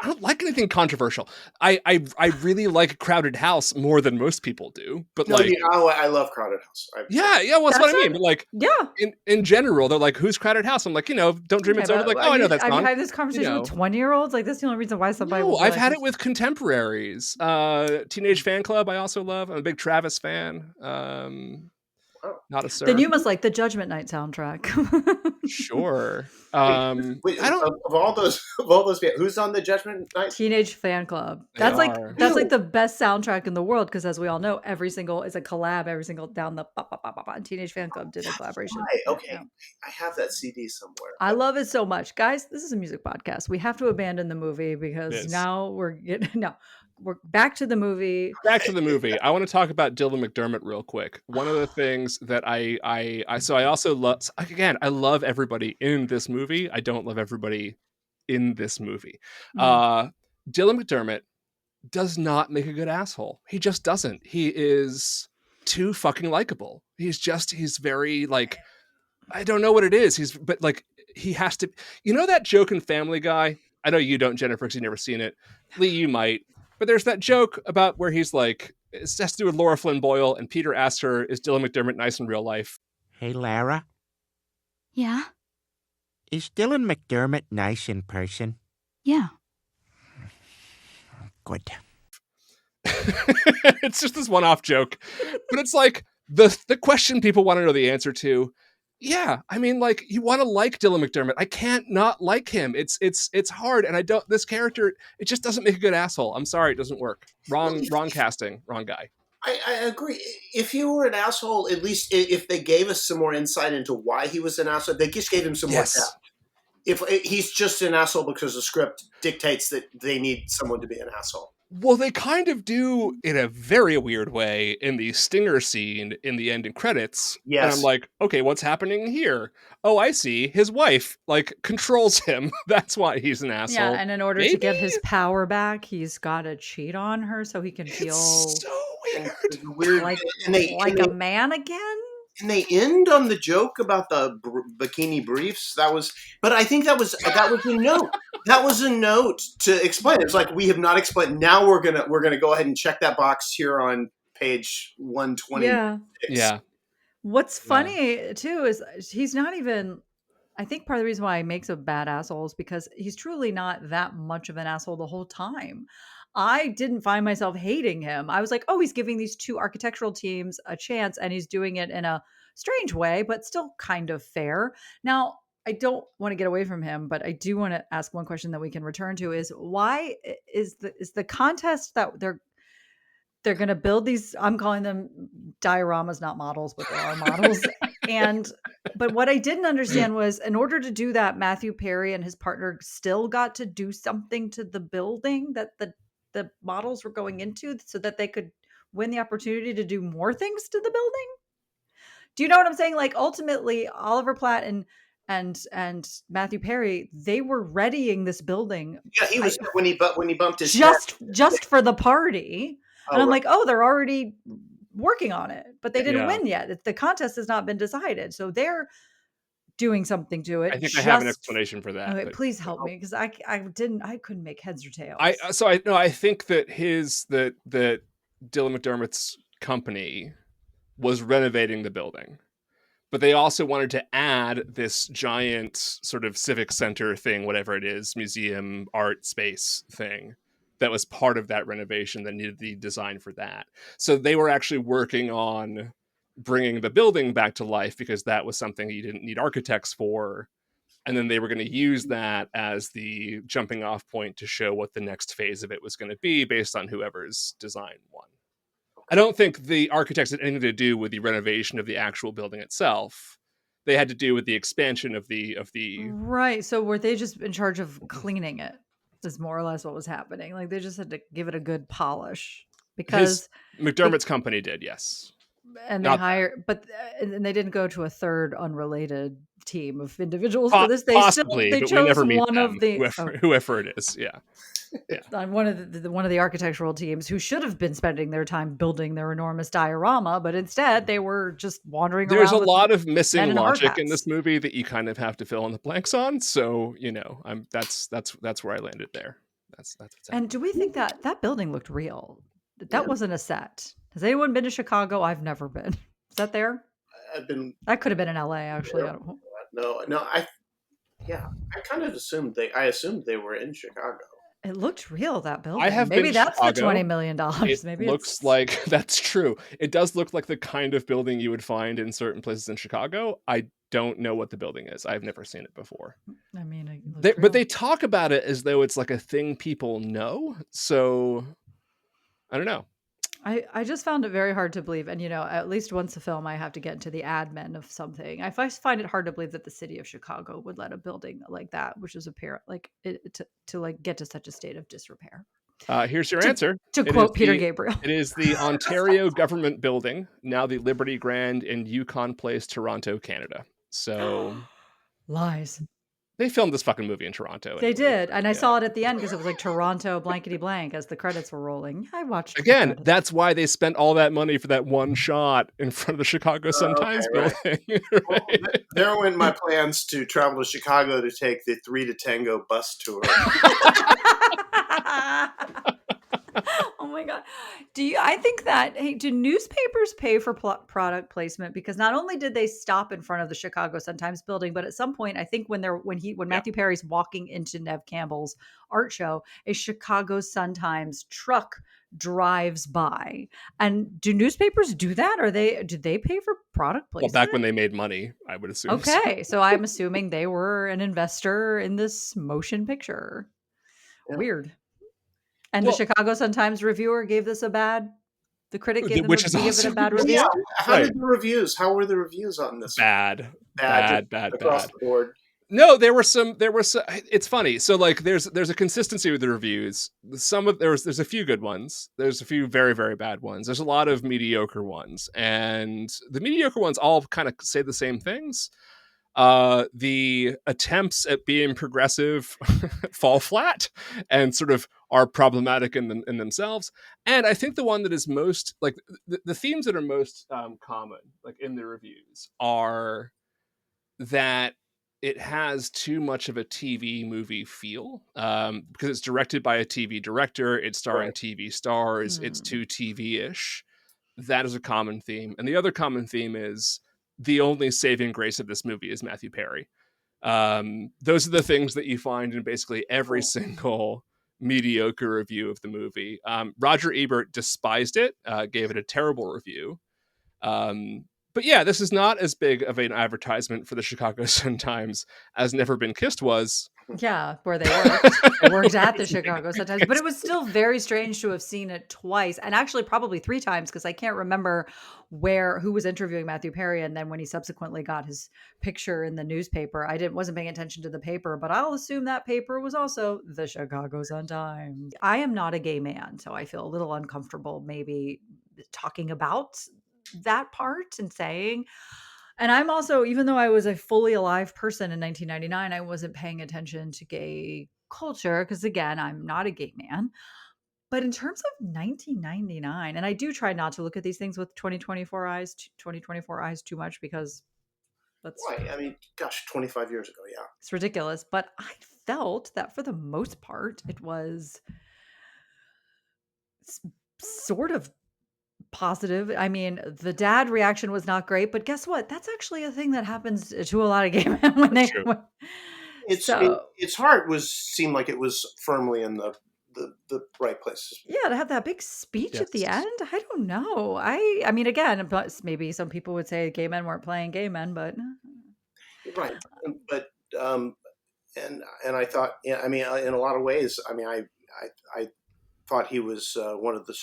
don't like anything controversial. I really like Crowded House more than most people do. But I love Crowded House. Well, that's what I mean. But like, in general, they're like, "Who's Crowded House?" I'm like, Don't Dream It's Over. Like, I know that song. I've had this conversation with 20-year-olds. Like, that's the only reason why somebody. No, I've had it with contemporaries. Teenage Fan Club, I also love. I'm a big Travis fan. Not a sir. Then you must like the Judgment Night soundtrack. Sure. Wait, I don't. Of all those, who's on the Judgment Night? Teenage Fan Club. That's like the best soundtrack in the world, because as we all know, every single is a collab. Every single down the and Teenage Fan Club did a collaboration. Right. Okay, I have that CD somewhere. I love it so much, guys. This is a music podcast. We have to abandon the movie because now we're getting we're back to the movie. Back to the movie. I want to talk about Dylan McDermott real quick. One of the things that I also love, again, I love everybody in this movie. I don't love everybody in this movie. Dylan McDermott does not make a good asshole. He just doesn't. He is too fucking likable. He's very like, I don't know what it is. But like, he has to, that joke in Family Guy? I know you don't, Jennifer, because you've never seen it. Lee, you might. But there's that joke about where he's like, it has to do with Laura Flynn Boyle, and Peter asks her, is Dylan McDermott nice in real life? Hey, Lara. Yeah? Is Dylan McDermott nice in person? Yeah. Good. It's just this one-off joke. But it's like, the question people want to know the answer to, yeah, I mean, like, you want to like Dylan McDermott. I can't not like him. It's hard, and this character, it just doesn't make a good asshole. I'm sorry, it doesn't work. Wrong casting, wrong guy. I agree. If he were an asshole, at least if they gave us some more insight into why he was an asshole, they just gave him some more depth. If he's just an asshole because the script dictates that they need someone to be an asshole. Well, they kind of do in a very weird way in the stinger scene in the ending credits. Yes. And I'm like, okay, what's happening here? Oh, I see. His wife, like, controls him. That's why he's an asshole. Yeah, and in order to get his power back, he's got to cheat on her so he can feel so weird. Like a man again. And they end on the joke about the bikini briefs. But I think that was a note. That was a note to explain. It's like, we have not explained. Now we're gonna go ahead and check that box here on page 120. Yeah. What's funny too is he's not even. I think part of the reason why he makes a bad asshole is because he's truly not that much of an asshole the whole time. I didn't find myself hating him. I was like, oh, he's giving these two architectural teams a chance, and he's doing it in a strange way, but still kind of fair. Now, I don't want to get away from him, but I do want to ask one question that we can return to: is why is the contest that they're going to build these? I'm calling them dioramas, not models, but they are models. But what I didn't understand was, in order to do that, Matthew Perry and his partner still got to do something to the building that the models were going into, so that they could win the opportunity to do more things to the building. Do you know what I'm saying? Like, ultimately, Oliver Platt and Matthew Perry, they were readying this building. Yeah, he was when he bumped his just for the party. And I'm like, oh, they're already working on it, but they didn't win yet. The contest has not been decided, so they're doing something to it. I think I have an explanation for that. Okay, please help me, because I couldn't make heads or tails. I think that that Dylan McDermott's company was renovating the building, but they also wanted to add this giant sort of civic center thing, whatever it is, museum, art space thing, that was part of that renovation that needed the design for that. So they were actually working on bringing the building back to life, because that was something you didn't need architects for. And then they were going to use that as the jumping off point to show what the next phase of it was going to be based on whoever's design won. I don't think the architects had anything to do with the renovation of the actual building itself. They had to do with the expansion of the Right. So were they just in charge of cleaning it? Is more or less what was happening. Like, they just had to give it a good polish, because McDermott's company did, yes. And they hired, but and they didn't go to a third unrelated team of individuals for this. They possibly, they but chose we never meet one them, of the whoever it is. Yeah. On one of the architectural teams, who should have been spending their time building their enormous diorama, but instead they were just wandering around. There's a lot of missing logic in this movie that you kind of have to fill in the blanks on. So that's where I landed there. That's what's happening. And do we think that building looked real? That wasn't a set. Has anyone been to Chicago? I've never been. Is that there? I've been. That could have been in LA, actually. No. I kind of assumed they were in Chicago. It looked real, that building. I have maybe been to that's Chicago. the $20 million. It Maybe looks like that's true. It does look like the kind of building you would find in certain places in Chicago. I don't know what the building is. I've never seen it before. I mean, but they talk about it as though it's like a thing people know. So I don't know. I just found it very hard to believe. And, at least once a film, I have to get into the admin of something. I find it hard to believe that the city of Chicago would let a building like that, which is apparent, like to like get to such a state of disrepair. Here's your answer. To quote Peter Gabriel. It is the Ontario Government Building, now the Liberty Grand in Yukon Place, Toronto, Canada. So lies. They filmed this fucking movie in Toronto. Anyway. They did. And I saw it at the end because it was like Toronto blankety blank as the credits were rolling. I watched again. That's why they spent all that money for that one shot in front of the Chicago Sun-Times building. Right. Well, there went my plans to travel to Chicago to take the 3 to Tango bus tour. Oh my God. I think that, do newspapers pay for product placement? Because not only did they stop in front of the Chicago Sun-Times building, but at some point, I think when Matthew Perry's walking into Neve Campbell's art show, a Chicago Sun-Times truck drives by. And do newspapers do that? Did they pay for product placement? Well, back when they made money, I would assume. Okay. So I'm assuming they were an investor in this motion picture. Yeah. Weird. And the Chicago Sun-Times reviewer gave this a bad. The critic gave it a bad review. Yeah. How were the reviews on this? Bad across the board. No, there were some. It's funny. So like, there's a consistency with the reviews. There's a few good ones. There's a few very, very bad ones. There's a lot of mediocre ones, and the mediocre ones all kind of say the same things. The attempts at being progressive fall flat and sort of are problematic in themselves. And I think the one that is most like the themes that are most common, like in the reviews, are that it has too much of a TV movie feel because it's directed by a TV director, it's starring TV stars, it's too TV-ish. That is a common theme. And the other common theme is the only saving grace of this movie is Matthew Perry. Those are the things that you find in basically every single mediocre review of the movie. Roger Ebert despised it, gave it a terrible review. But yeah, this is not as big of an advertisement for the Chicago Sun-Times as Never Been Kissed was. Yeah, where they worked. They worked at the Chicago Sun-Times. But it was still very strange to have seen it twice, and actually probably 3 times, because I can't remember who was interviewing Matthew Perry, and then when he subsequently got his picture in the newspaper, I wasn't paying attention to the paper, but I'll assume that paper was also the Chicago Sun-Times. I am not a gay man, so I feel a little uncomfortable maybe talking about that part and saying, and I'm also, even though I was a fully alive person in 1999, I wasn't paying attention to gay culture because, again, I'm not a gay man. But in terms of 1999, and I do try not to look at these things with 2024 eyes too much, because that's right. I mean, gosh, 25 years ago, yeah, it's ridiculous. But I felt that for the most part, it was sort of positive. I mean, the dad reaction was not great, but guess what? That's actually a thing that happens to a lot of gay men when they. Its heart seemed like it was firmly in the right places. Yeah, to have that big speech at the end, I don't know. I mean, again, maybe some people would say gay men weren't playing gay men, but right. But and I thought, yeah, I mean, in a lot of ways, I mean, I thought he was one of the,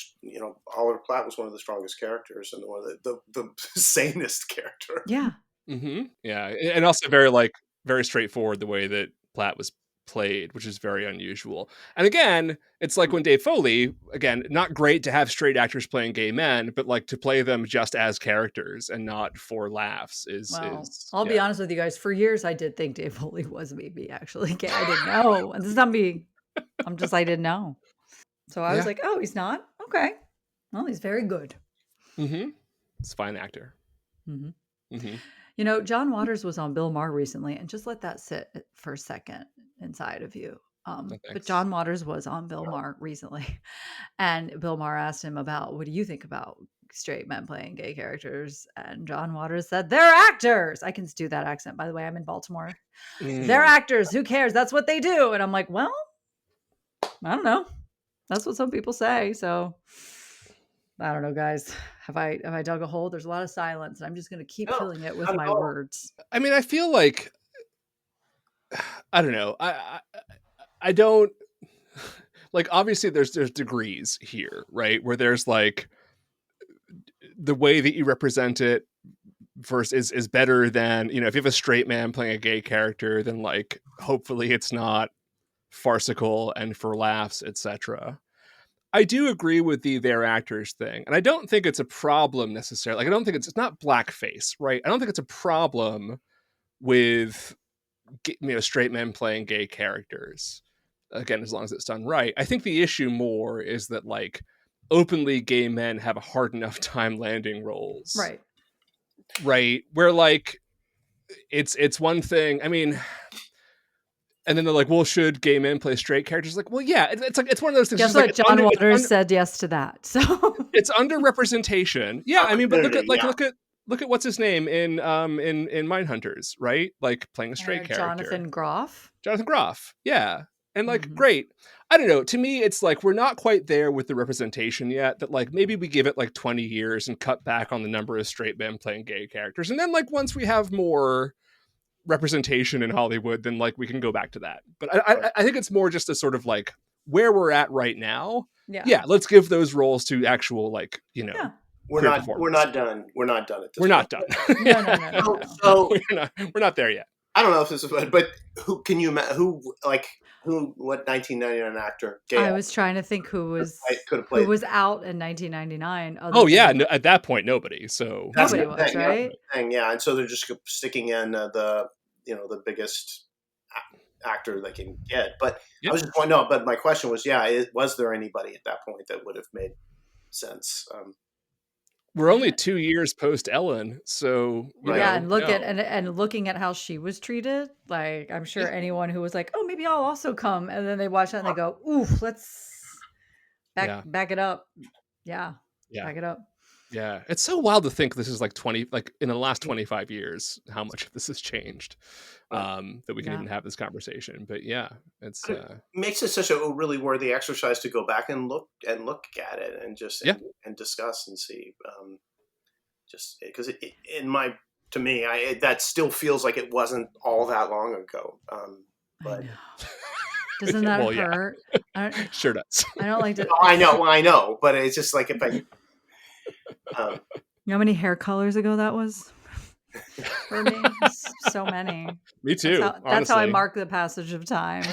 Oliver Platt was one of the strongest characters and one of the sanest character. Yeah. Mm-hmm. Yeah. And also very straightforward the way that Platt was played, which is very unusual. And again, it's like when Dave Foley, again, not great to have straight actors playing gay men, but like to play them just as characters and not for laughs I'll be honest with you guys. For years, I did think Dave Foley was maybe actually gay. I didn't know. And this is not me. I didn't know. So I was like, oh, he's not? Okay. Well, he's very good. Mm-hmm. He's a fine actor. Mm-hmm. Mm-hmm. John Waters was on Bill Maher recently, and just let that sit for a second inside of you. But John Waters was on Bill Maher recently, and Bill Maher asked him about, what do you think about straight men playing gay characters? And John Waters said, they're actors. I can do that accent, by the way. I'm in Baltimore. They're actors. Who cares? That's what they do. And I'm like, well, I don't know. That's what some people say. So I don't know, guys. Have I dug a hole? There's a lot of silence, and I'm just going to keep filling it with my words. I mean, I feel like, I don't know. I don't like, obviously there's degrees here, right? Where there's like the way that you represent it versus is better than, if you have a straight man playing a gay character, then like, hopefully it's not farcical and for laughs, etc. I do agree with their actors thing. And I don't think it's a problem necessarily. Like, I don't think it's not blackface, right? I don't think it's a problem with, straight men playing gay characters. Again, as long as it's done right. I think the issue more is that, like, openly gay men have a hard enough time landing roles. Right. Where, like, it's one thing. I mean, and then they're like, well, should gay men play straight characters? Like, well, yeah, it's like, it's one of those things. Guess what? John Waters said yes to that. So it's underrepresentation. Yeah. I mean, but look at what's his name in Mindhunters, right? Like, playing a straight character. Jonathan Groff. Yeah. And, like, great. I don't know. To me, it's like, we're not quite there with the representation yet, that, like, maybe we give it like 20 years and cut back on the number of straight men playing gay characters. And then, like, once we have more representation in Hollywood, then, like, we can go back to that. But I think it's more just a sort of, like, where we're at right now. Yeah. Let's give those roles to actual, like, We're not done. We're not done at this We're not done. No. So we're not there yet. I don't know if this is, but what 1999 actor? I was trying to think who was out in 1999. At that point, nobody. So nobody was, right? Yeah, and so they're just sticking in the biggest actor they can get. But I was just pointing out. But my question was, was there anybody at that point that would have made sense? We're only 2 years post Ellen, so and looking at how she was treated, like, I'm sure anyone who was like, oh, maybe I'll also come, and then they watch that and they go, oof, let's back it up. Back it up. Yeah, it's so wild to think this is like in the last 25 years, how much of this has changed, that we can even have this conversation. But it's it makes it such a really worthy exercise to go back and look at it and just and discuss and see, just because to me that still feels like it wasn't all that long ago. But doesn't that hurt? Sure does. I don't like to. I know, but it's just like, if I. You know how many hair colors ago that was for me? So many. Me too. That's how I mark the passage of time.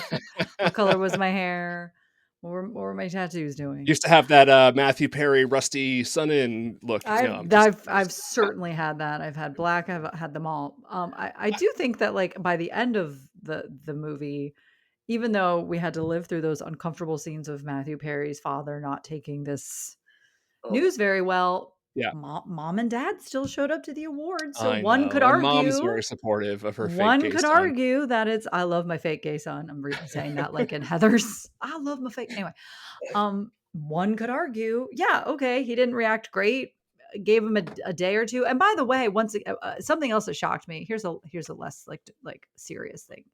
What color was my hair? What were my tattoos doing? Used to have that Matthew Perry rusty sun-in look. I've certainly had that. I've had black. I've had them all. I do think that, like, by the end of the movie, even though we had to live through those uncomfortable scenes of Matthew Perry's father not taking this news very well, mom and dad still showed up to the awards. So one could argue, mom's very supportive of her fake gay son. One could argue that it's, I love my fake gay son. I'm really saying that like in Heather's, I love my fake. Anyway, one could argue, okay, he didn't react great. Gave him a day or two. And by the way, something else that shocked me. Here's a less like serious thing.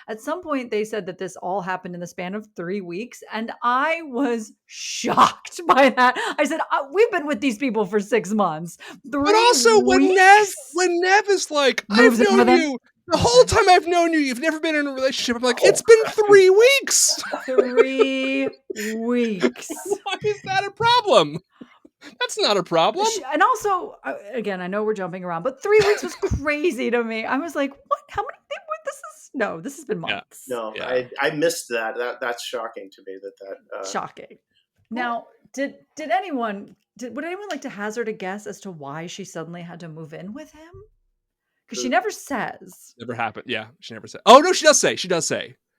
At some point, they said that this all happened in the span of 3 weeks, and I was shocked by that. I said, "We've been with these people for 6 months." But also, when Neve is like, "I've known you the whole time. I've known you. You've never been in a relationship." I'm like, "It's been 3 weeks." 3 weeks. Why is that a problem? That's not a problem. And also, again, I know we're jumping around, but 3 weeks was crazy to me. I was like, "What? How many? This has been months." No, I missed that. That's shocking to me. That shocking. Now, would anyone like to hazard a guess as to why she suddenly had to move in with him? Because she never says. Never happened. Yeah, she never said. Oh no, she does say.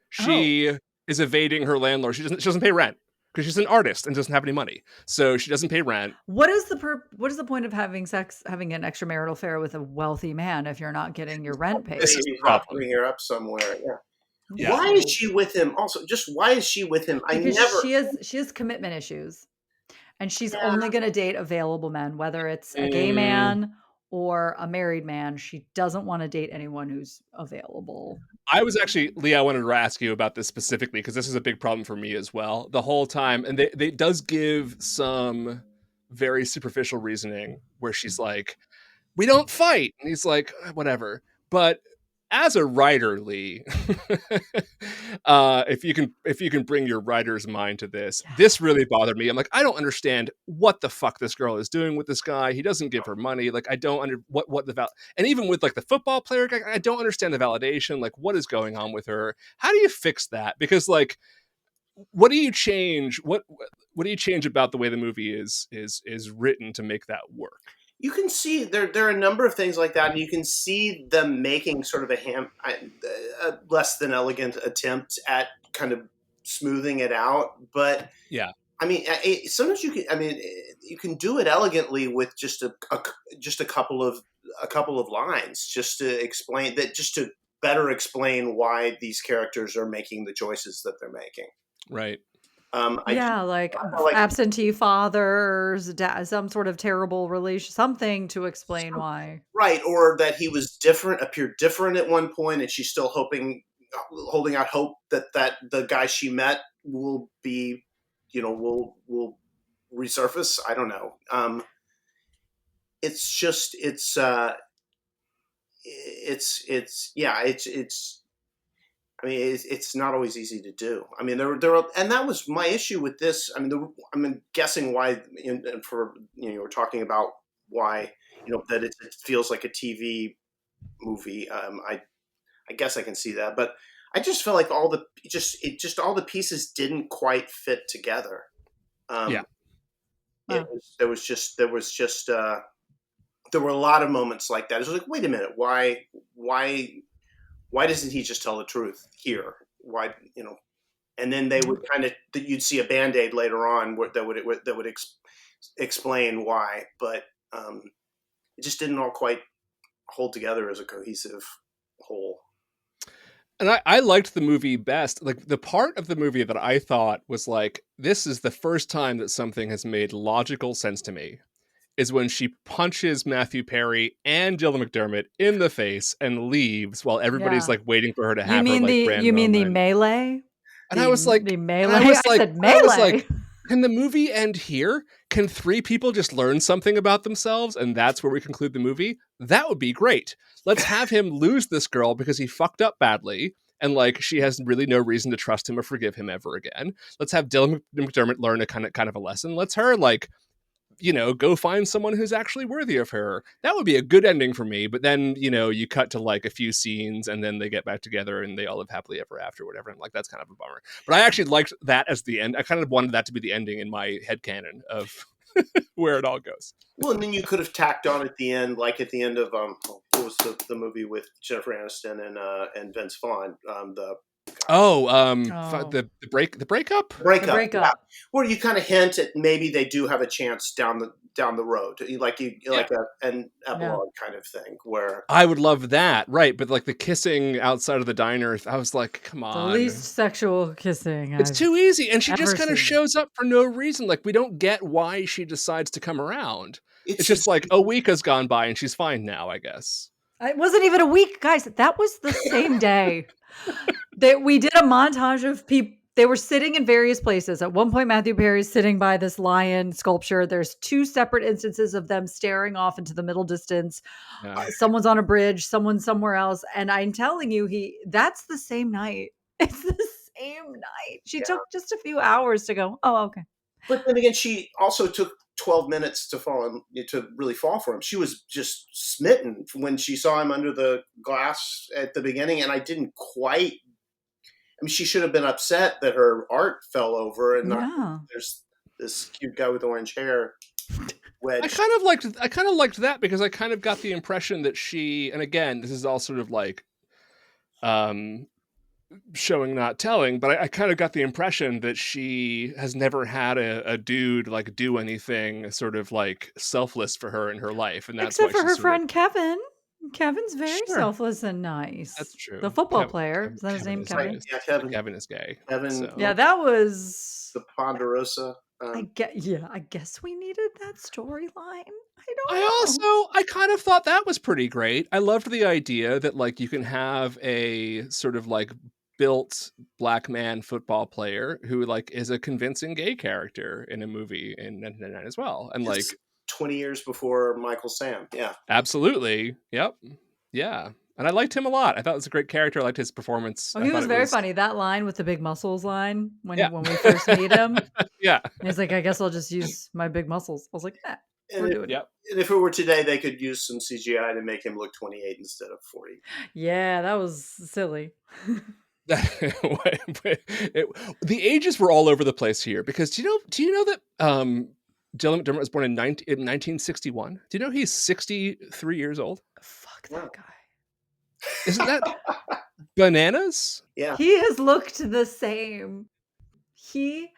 She is evading her landlord. She doesn't pay rent because she's an artist and doesn't have any money, so she doesn't pay rent. What is the point of having an extramarital affair with a wealthy man if you're not getting your rent paid? This is bringing her up somewhere. Yeah. Why is she with him? Also, just why is she with him? She has commitment issues, and she's only going to date available men, whether it's a gay man or a married man. She doesn't want to date anyone who's available. I was actually, Lee, I wanted to ask you about this specifically because this is a big problem for me as well the whole time. And they does give some very superficial reasoning where she's like, "We don't fight." And he's like, "Whatever." But as a writer, Lee, if you can bring your writer's mind to this, this really bothered me. I'm like, I don't understand what the fuck this girl is doing with this guy. He doesn't give her money. Like, I don't what the and even with like the football player guy, I don't understand the validation. Like, what is going on with her? How do you fix that? Because like, what do you change? What do you change about the way the movie is written to make that work? You can see there are a number of things like that, and you can see them making sort of a less than elegant attempt at kind of smoothing it out. But yeah, I mean, sometimes you can. I mean, you can do it elegantly with just a couple of lines, just to explain that, just to better explain why these characters are making the choices that they're making. Right. Like absentee fathers, some sort of terrible relation, something to explain why. Right, or that he was appeared different at one point, and she's still holding out hope that the guy she met will be, will resurface. I don't know. It's not always easy to do. I mean, there are, and that was my issue with this. I mean, I'm guessing why, and for, we're talking about why, that it feels like a TV movie. I guess I can see that, but I just felt like all the pieces didn't quite fit together. There were a lot of moments like that. It was like, wait a minute, why doesn't he just tell the truth here? Why, and then they would you'd see a Band-Aid later on that would explain why, but it just didn't all quite hold together as a cohesive whole. And I liked the movie best. Like, the part of the movie that I thought was like, this is the first time that something has made logical sense to me, is when she punches Matthew Perry and Dylan McDermott in the face and leaves while everybody's like waiting for her to have her like grand You mean moment. the melee? And I was like, the melee. I said melee. Can the movie end here? Can 3 people just learn something about themselves and that's where we conclude the movie? That would be great. Let's have him lose this girl because he fucked up badly and like she has really no reason to trust him or forgive him ever again. Let's have Dylan McDermott learn a kind of a lesson. Let's her like, go find someone who's actually worthy of her. That would be a good ending for me. But then, you cut to like a few scenes and then they get back together and they all live happily ever after, whatever. I'm like, that's kind of a bummer. But I actually liked that as the end. I kind of wanted that to be the ending in my headcanon of where it all goes. Well, and then you could have tacked on at the end, like at the end of what was the movie with Jennifer Aniston and Vince Vaughn, the breakup. Yeah. Where you kind of hint at maybe they do have a chance down the road, like an epilogue kind of thing. Where I would love that, right? But like the kissing outside of the diner, I was like, come on, the least sexual kissing. It's too easy, and she just kind of shows up for no reason. Like we don't get why she decides to come around. It's just like a week has gone by and she's fine now, I guess. It wasn't even a week, guys. That was the same day. That we did a montage of people. They were sitting in various places. At one point, Matthew Perry's sitting by this lion sculpture. There's 2 separate instances of them staring off into the middle distance. Someone's on a bridge, someone's somewhere else. And I'm telling you, that's the same night. It's the same night. She took just a few hours to go, oh, okay. But then again, she also took 12 minutes to really fall for him. She was just smitten when she saw him under the glass at the beginning, and I didn't quite. I mean, she should have been upset that her art fell over, and there's this cute guy with orange hair. Wedged. I kind of liked that because I kind of got the impression that she, and again, this is all sort of like, showing not telling, but I kind of got the impression that she has never had a dude like do anything sort of like selfless for her in her life, and that's except for her friend Kevin. Kevin's very selfless and nice. That's true. The football player. Is that his name, Kevin? Yeah, Kevin is gay. Kevin. So. Yeah, that was the Ponderosa. I guess we needed that storyline. I kind of thought that was pretty great. I loved the idea that like you can have a sort of like built black man football player who like is a convincing gay character in a movie in 1999 as well, and like 20 years before Michael Sam. Yeah, absolutely. Yep. Yeah. And I liked him a lot. I thought it was a great character. I liked his performance. Oh, he was very funny. That line with the big muscles line when we first meet him. Yeah. He's like, I guess I'll just use my big muscles. I was like, we're doing it. And if it were today, they could use some CGI to make him look 28 instead of 40. Yeah, that was silly. The ages were all over the place here because do you know that Dylan McDermott was born in 1961? Do you know he's 63 years old? Fuck that guy. Isn't that bananas? Yeah. He has looked the same. He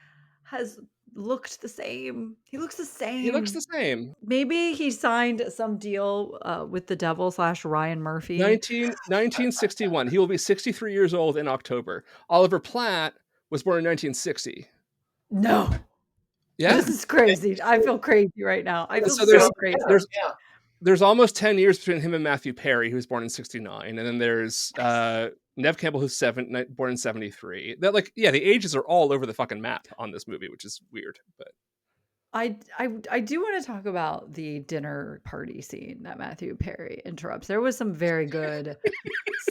has looked the same. He looks the same. He looks the same. Maybe he signed some deal with the devil / Ryan Murphy. 1961. He will be 63 years old in October. Oliver Platt was born in 1960. No. Yeah. This is crazy. I feel crazy right now. I feel so crazy. There's almost 10 years between him and Matthew Perry, who was born in 69. And then there's Neve Campbell, who's born in 73. That the ages are all over the fucking map on this movie, which is weird. But I do want to talk about the dinner party scene that Matthew Perry interrupts. There was some very good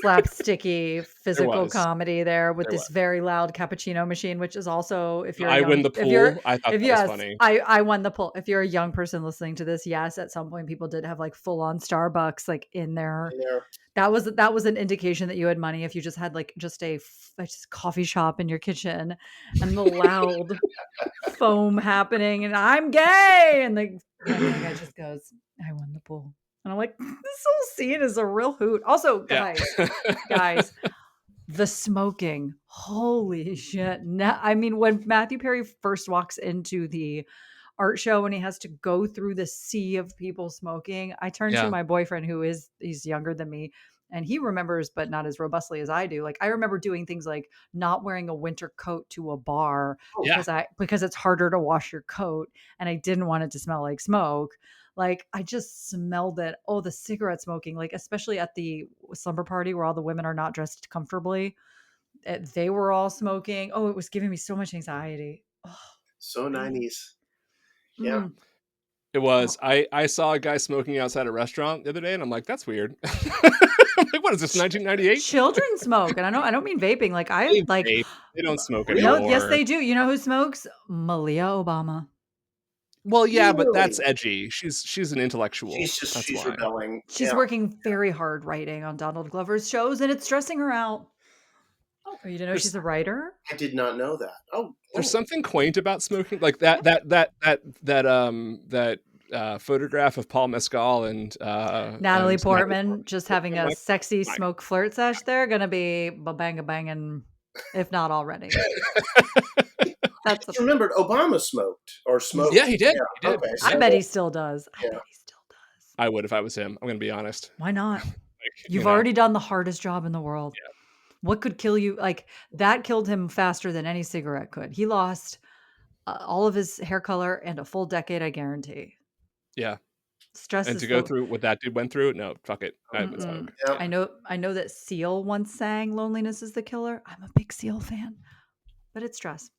slapsticky physical comedy there with this very loud cappuccino machine, which is also, if you're I win the pool. I thought that was funny. I won the pool. If you're a young person listening to this, yes, at some point people did have like full on Starbucks like in there. That was an indication that you had money if you just had like just a coffee shop in your kitchen and the loud foam happening and I'm gay and the guy just goes, I won the pool. And I'm like, this whole scene is a real hoot. Also, guys, the smoking, holy shit. I mean, when Matthew Perry first walks into the art show and he has to go through the sea of people smoking, I turn to my boyfriend he's younger than me and he remembers, but not as robustly as I do. Like I remember doing things like not wearing a winter coat to a bar because it's harder to wash your coat and I didn't want it to smell like smoke. Like I just smelled it. Oh, the cigarette smoking, like especially at the slumber party where all the women are not dressed comfortably. They were all smoking. Oh, it was giving me so much anxiety. Oh, so 90s. Yeah. It was. I saw a guy smoking outside a restaurant the other day and I'm like, that's weird. I'm like, what is this, 1998? Children smoke. And I don't mean vaping. Like they don't smoke anymore. No, yes, they do. You know who smokes? Malia Obama. Well, yeah, but that's edgy. She's an intellectual. She's rebelling. She's working very hard writing on Donald Glover's shows, and it's stressing her out. Oh, you didn't know she's a writer? I did not know that. Oh, there's something quaint about smoking, like that photograph of Paul Mescal and Natalie Portman just having a sexy smoke flirt sesh. They're gonna be bang-a-banging, if not already. I remembered Obama smoked. Yeah, he did. Yeah. He did. Okay, I bet he still does. I would if I was him. I'm going to be honest. Why not? You've already done the hardest job in the world. Yeah. What could kill you? Like that killed him faster than any cigarette could. He lost all of his hair color and a full decade, I guarantee. Yeah. Stress and to go through what that dude went through, no, fuck it. I would smoke. Yep. I know that Seal once sang "Loneliness is the Killer." I'm a big Seal fan, but it's stress.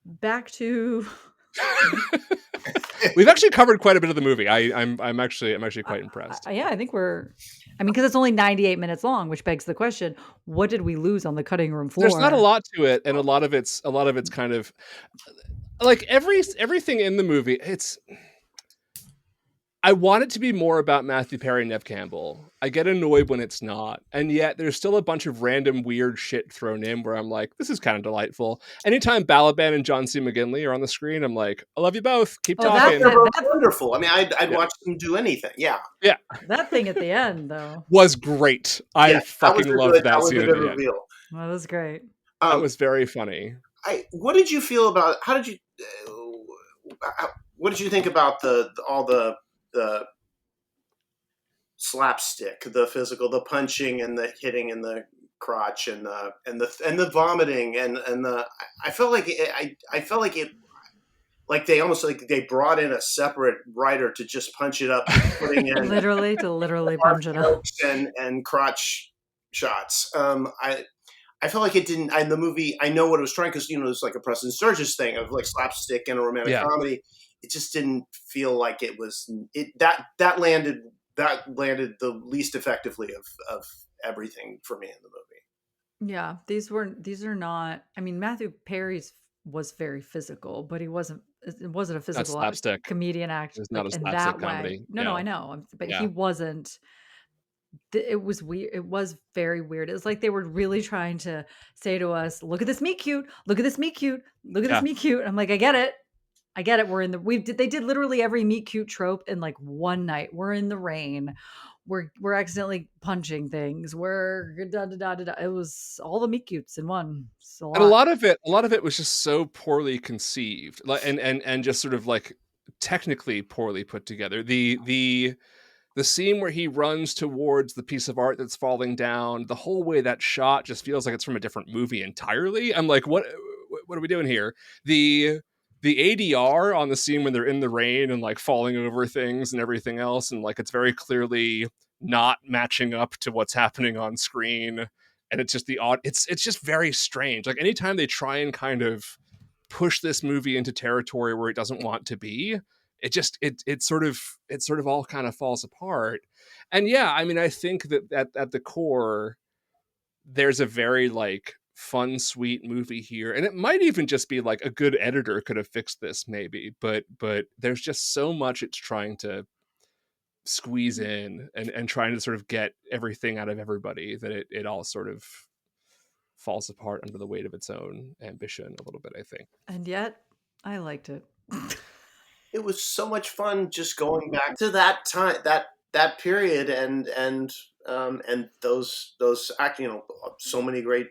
Back to. We've actually covered quite a bit of the movie. I'm actually quite impressed. Yeah, I think because it's only 98 minutes long, which begs the question: what did we lose on the cutting room floor? There's not a lot to it, and a lot of it's kind of like everything in the movie. I want it to be more about Matthew Perry and Neve Campbell. I get annoyed when it's not. And yet there's still a bunch of random weird shit thrown in where I'm like, this is kind of delightful. Anytime Balaban and John C. McGinley are on the screen, I'm like, I love you both. Keep talking. That's wonderful. I mean, I'd watch them do anything. Yeah. Yeah. That thing at the end, though. Was great. I fucking loved that scene at the end. That was great. That was very funny. What did you feel about, what did you think about all the slapstick, the physical, the punching and the hitting in the crotch and the vomiting and I felt like they almost like they brought in a separate writer to just punch it up, putting in literally punch it up and crotch shots. I felt like it didn't. In the movie, I know what it was trying because it's like a Preston Sturges thing of like slapstick and a romantic comedy. It just didn't feel like it was that landed the least effectively of everything for me in the movie. Yeah, these are not. I mean, Matthew Perry's was very physical, but it wasn't a physical comedian act. It's not a in slapstick that comedy. way. No, I know, but he wasn't it was weird. It was very weird. It was like they were really trying to say to us, look at this meet cute, look at this meet cute, look at this meet cute. I'm like, I get it. They did literally every meet cute trope in like one night. We're in the rain. We're accidentally punching things. We're da da da da da. It was all the meet cutes in one. And a lot of it was just so poorly conceived, like and just sort of like technically poorly put together. The scene where he runs towards the piece of art that's falling down, the whole way that shot just feels like it's from a different movie entirely. I'm like, what are we doing here? The ADR on the scene when they're in the rain and like falling over things and everything else, and like it's very clearly not matching up to what's happening on screen. And it's just it's just very strange. Like anytime they try and kind of push this movie into territory where it doesn't want to be, it sort of all kind of falls apart. And yeah, I mean, I think that at the core, there's a very like fun, sweet movie here. And it might even just be like a good editor could have fixed this maybe, but there's just so much it's trying to squeeze in and trying to sort of get everything out of everybody that it all sort of falls apart under the weight of its own ambition a little bit, I think. And yet I liked it. It was so much fun just going back to that time, that period, and those acting, so many great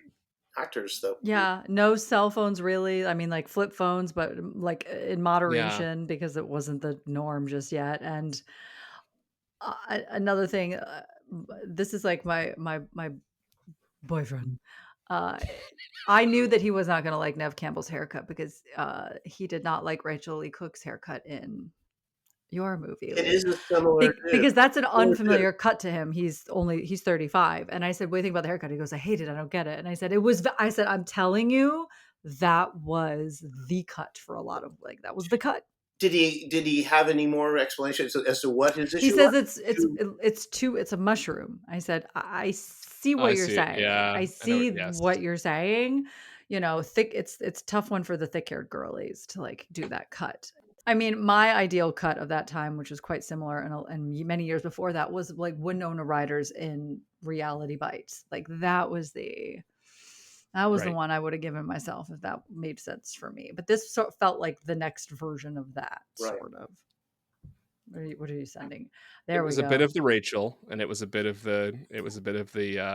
actors though. Yeah, no cell phones really. I mean, like flip phones, but like in moderation because it wasn't the norm just yet. And another thing, this is like my boyfriend. I knew that he was not going to like Neve Campbell's haircut because he did not like Rachel Lee Cook's haircut in your movie. It is a similar because that's an unfamiliar cut to him. He's 35. And I said, what do you think about the haircut? He goes, I hate it. I don't get it. And I said, I'm telling you, that was the cut for a lot of like, that was the cut. Did he have any more explanations as to what his issue? He says it's a mushroom. I said, I see what you're saying. Yeah, I see what you're saying. Thick. It's tough one for the thick-haired girlies to like do that cut. I mean, my ideal cut of that time, which was quite similar, and many years before that, was like Winona Ryder's in Reality Bites. Like that was the one I would have given myself if that made sense for me. But this felt like the next version of that, sort of. What are you sending? There we go. It was a bit of the Rachel, and it was a bit of the. The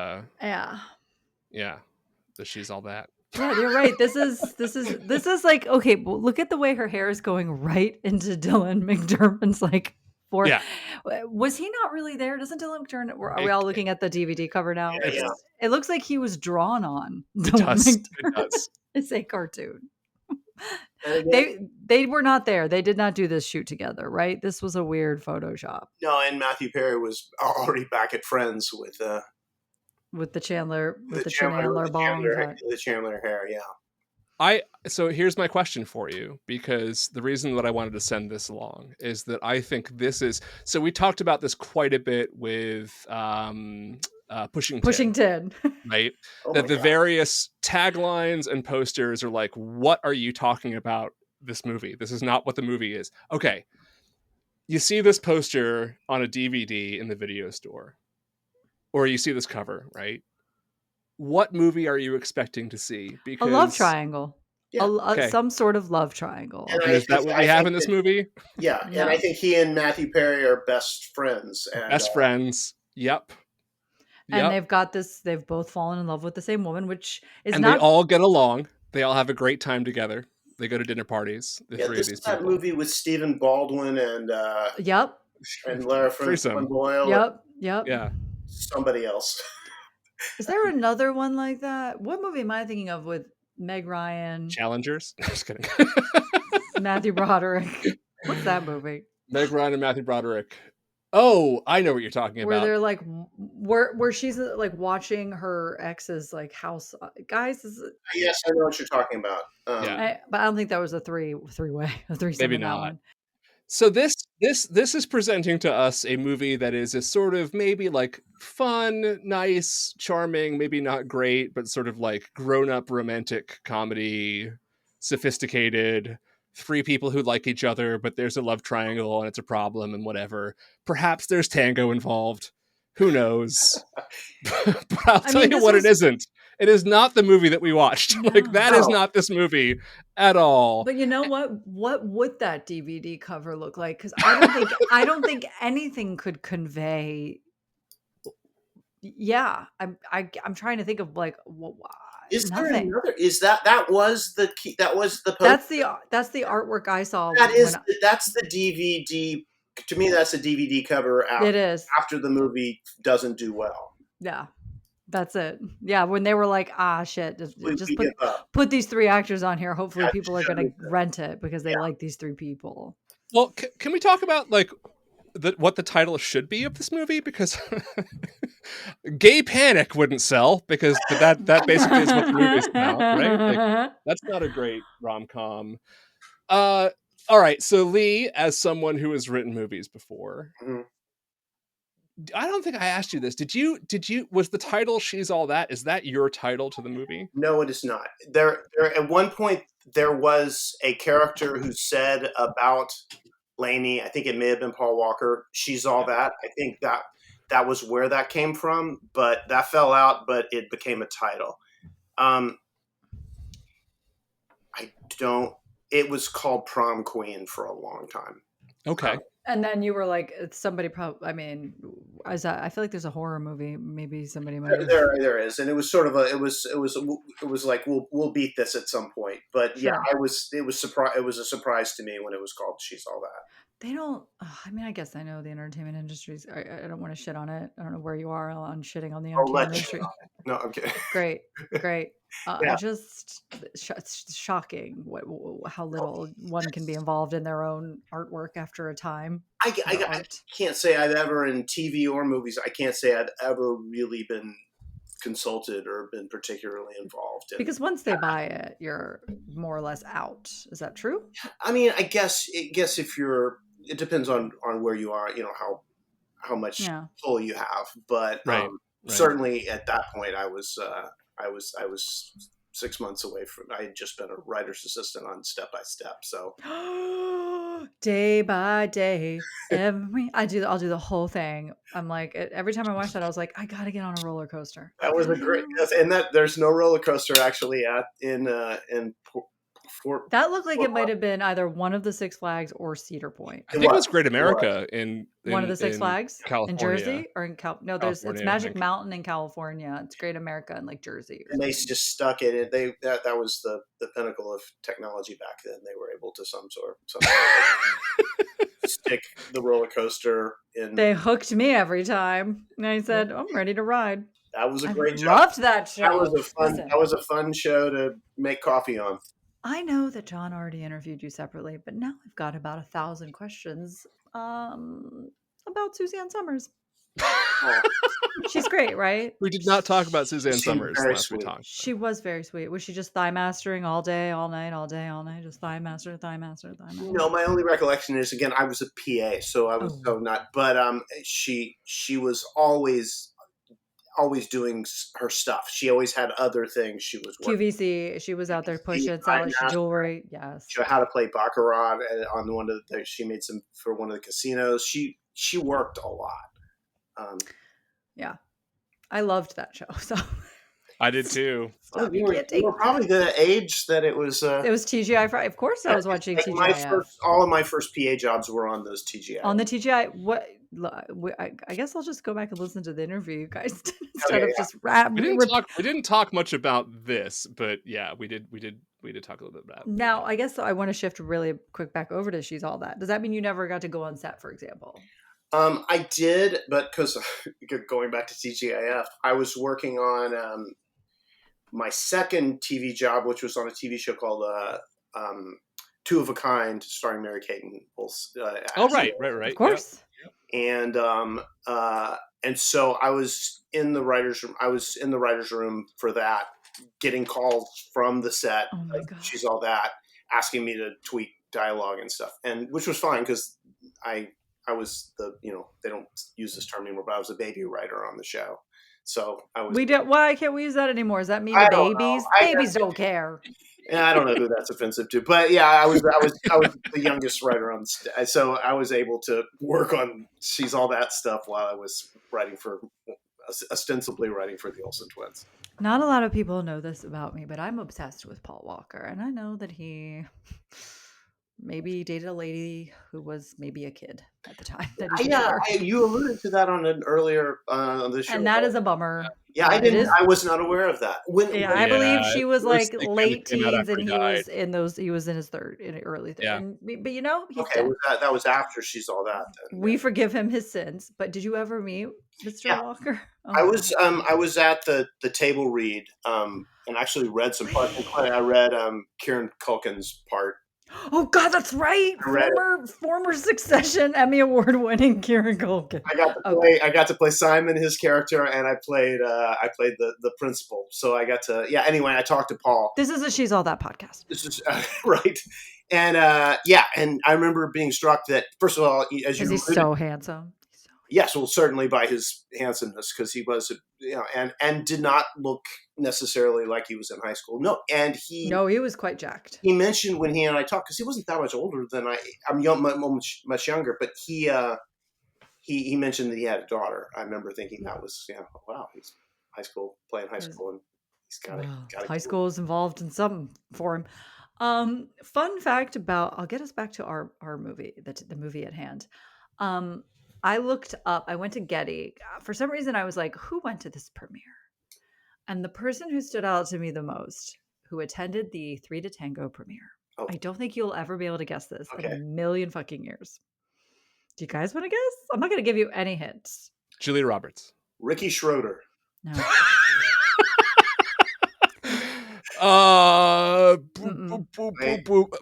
she's all that. Yeah, you're right. This is like, okay, well, look at the way her hair is going right into Dylan McDermott's like forehead. Yeah. Was he not really there? Doesn't Dylan McDermott? Are we all looking at the DVD cover now? Yeah. It looks like he was drawn on. It does. It's a cartoon. They were not there. They did not do this shoot together, right? This was a weird Photoshop. No, and Matthew Perry was already back at Friends with the Chandler hair, yeah. So here's my question for you, because the reason that I wanted to send this along is that I think this is, so we talked about this quite a bit with Pushing Tin, right? That the various taglines and posters are like, what are you talking about this movie? This is not what the movie is. Okay. You see this poster on a DVD in the video store, or you see this cover, right? What movie are you expecting to see? Because a love triangle. Yeah. Some sort of love triangle. Is that what we have in this movie? Yeah. And I think he and Matthew Perry are best friends. Best friends. Yep. And they've got this, they've both fallen in love with the same woman, which is they all get along. They all have a great time together. They go to dinner parties. The three of these people. That movie with Stephen Baldwin and and Lara Flynn Boyle. Yep. Yeah. Somebody else. Is there another one like that? What movie am I thinking of with Meg Ryan? Challengers? Just kidding. Matthew Broderick. What's that movie? Meg Ryan and Matthew Broderick. Oh, I know what you're talking about. Where they're like, where she's like watching her ex's like house. Guys, yes, I know what you're talking about. But I don't think that was a three-way, a threesome. Maybe not. One. So this is presenting to us a movie that is a sort of maybe like fun, nice, charming, maybe not great, but sort of like grown-up romantic comedy, sophisticated, three people who like each other, but there's a love triangle and it's a problem and whatever. Perhaps there's tango involved. Who knows? But I'll tell you what, it isn't. It is not the movie that we watched. No. Like, that is not this movie at all. But you know what would that DVD cover look like? Because I don't think anything could convey. Yeah, I'm trying to think of like is nothing. There another? Is that was the key? That was the poster? That's the artwork I saw. That's the DVD. To me, that's a DVD cover. It is after the movie doesn't do well. Yeah. That's it. Yeah, when they were like, shit, just put these 3 actors on here. Hopefully people are going to rent it because they like these 3 people. Well, can we talk about like what the title should be of this movie? Because Gay Panic wouldn't sell, because that basically is what the movie's about, right? Like, that's not a great rom-com. All right, so Lee, as someone who has written movies before, I don't think I asked you this. Did you, was the title She's All That, is that your title to the movie? No, it is not. There at one point there was a character who said about Lainey, I think it may have been Paul Walker, She's All That. I think that was where that came from, but that fell out, but it became a title. It was called Prom Queen for a long time. Okay. And then you were like, somebody probably, I mean, I feel like there's a horror movie. Maybe somebody might have. There is. And it was sort of it was like, we'll beat this at some point. But sure. Yeah, it was a surprise to me when it was called She's All That. They don't, I mean, I guess I know the entertainment industry. I don't want to shit on it. I don't know where you are on shitting on the entertainment industry. No, I'm kidding. Great. Yeah. It's shocking how little one can be involved in their own artwork after a time. I can't say I've ever, in TV or movies, I can't say I've ever really been consulted or been particularly involved. Because once they buy it, you're more or less out. Is that true? I mean, I guess if you're, it depends on where you are, you know, how much pull you have. But certainly at that point, I was 6 months away from. I had just been a writer's assistant on Step by Step. So day by day, I'll do the whole thing. I'm like, every time I watch that, I was like, I gotta get on a roller coaster. That was a great, and that there's no roller coaster actually in that looked like it might have been either one of the Six Flags or Cedar Point. I think it was Great America in one of the Six Flags, California. In Jersey or in it's Magic Mountain in California. It's Great America in like Jersey. And they just stuck it. That was the pinnacle of technology back then. They were able to some stick the roller coaster in. They hooked me every time, and I said, "I'm ready to ride." That was a great job. Loved that show. That was a fun show to make coffee on. I know that John already interviewed you separately, but now I've got about 1,000 questions about Suzanne Summers. She's great, right? We did not talk about Suzanne Summers last we talked. She was very sweet. Was she just thigh mastering all day, all night, all day, all night? Just thigh master? No, my only recollection is, again, I was a PA, so I was not. But she was always doing her stuff. She always had other things she was working. QVC. She was out there pushing, selling jewelry. Yes. She how to play baccarat on one of the. She made some for one of the casinos. She worked a lot. Yeah, I loved that show. So I did too. You were probably the age that it was. It was TGI Friday. Of course, I was watching TGI. All of my first PA jobs were on those TGI. On the TGI, what? I guess I'll just go back and listen to the interview, you guys, instead of just rap. We didn't talk much about this, but yeah, we did talk a little bit about it. Now, I guess I want to shift really quick back over to She's All That. Does that mean you never got to go on set, for example? I did, but because going back to TGIF, I was working on my second TV job, which was on a TV show called Two of a Kind, starring Mary-Kate and right. Of course. Yep. And so I was in the writer's room. I was in the writer's room for that, getting calls from the set. Oh my God. She's All That, asking me to tweak dialogue and stuff, and which was fine because I was they don't use this term anymore, but I was a baby writer on the show. So I was. Why can't we use that anymore? Does that mean the babies? Babies don't care. Yeah, I don't know who that's offensive to, but yeah, I was the youngest writer on, so I was able to work on She's All That stuff while I was ostensibly writing for the Olsen twins. Not a lot of people know this about me, but I'm obsessed with Paul Walker, and I know that he maybe dated a lady who was maybe a kid at the time that he dated her. You alluded to that on an earlier on the show, and that is a bummer. Yeah, I didn't. I was not aware of that. I believe she was like late teens, and he was in those. He was in his early 30s. Yeah. But you know, he's okay. dead. That was after She's All That. Then. We forgive him his sins. But did you ever meet Mr. Walker? Oh. I was at the table read and actually read some parts. I read Kieran Culkin's part. Oh God, that's right. Former Succession Emmy Award winning Kieran Culkin. I got to play Simon, his character, and I played the principal. So I got to Anyway, I talked to Paul. This is a She's All That podcast. This is right, and and I remember being struck that first of all, he's so handsome. Yes, well, certainly by his handsomeness, because he was, and did not look necessarily like he was in high school. No, and he was quite jacked. He mentioned when he and I talked, because he wasn't that much older than I'm young, much younger, but he mentioned that he had a daughter. I remember thinking that was, wow, he's playing high school, and he's got high school is involved in something for him. Fun fact I'll get us back to our movie, the movie at hand. I looked up, I went to Getty. For some reason, I was like, who went to this premiere? And the person who stood out to me the most, who attended the 3 to Tango premiere. Oh. I don't think you'll ever be able to guess this in a million fucking years. Do you guys want to guess? I'm not going to give you any hints. Julia Roberts. Ricky Schroeder. No.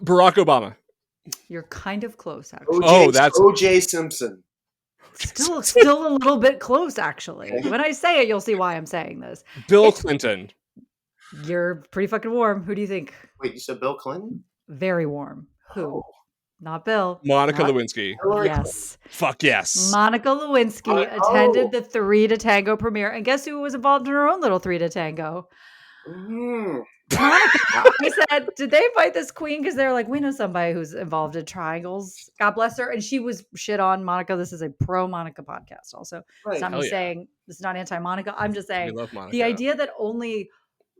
Barack Obama. You're kind of close, actually. That's O.J. Simpson. Still a little bit close, actually. When I say it, you'll see why I'm saying this. Bill Clinton. You're pretty fucking warm. Who do you think? Wait, you said Bill Clinton? Very warm. Who? Oh. Not Bill. Monica Lewinsky. Yes. Fuck yes. Monica Lewinsky attended the 3 to Tango premiere. And guess who was involved in her own little 3 to Tango? Mm. Monica. I said, did they invite this queen? Because they're like, we know somebody who's involved in triangles. God bless her. And she was shit on Monica. This is a pro Monica podcast also. Right. It's not me saying this is not anti-Monica. I'm just saying the idea that only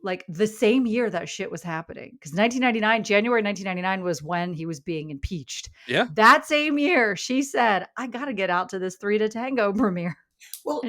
like the same year that shit was happening. Because January 1999 was when he was being impeached. Yeah. That same year, she said, I got to get out to this 3 to Tango premiere. Well,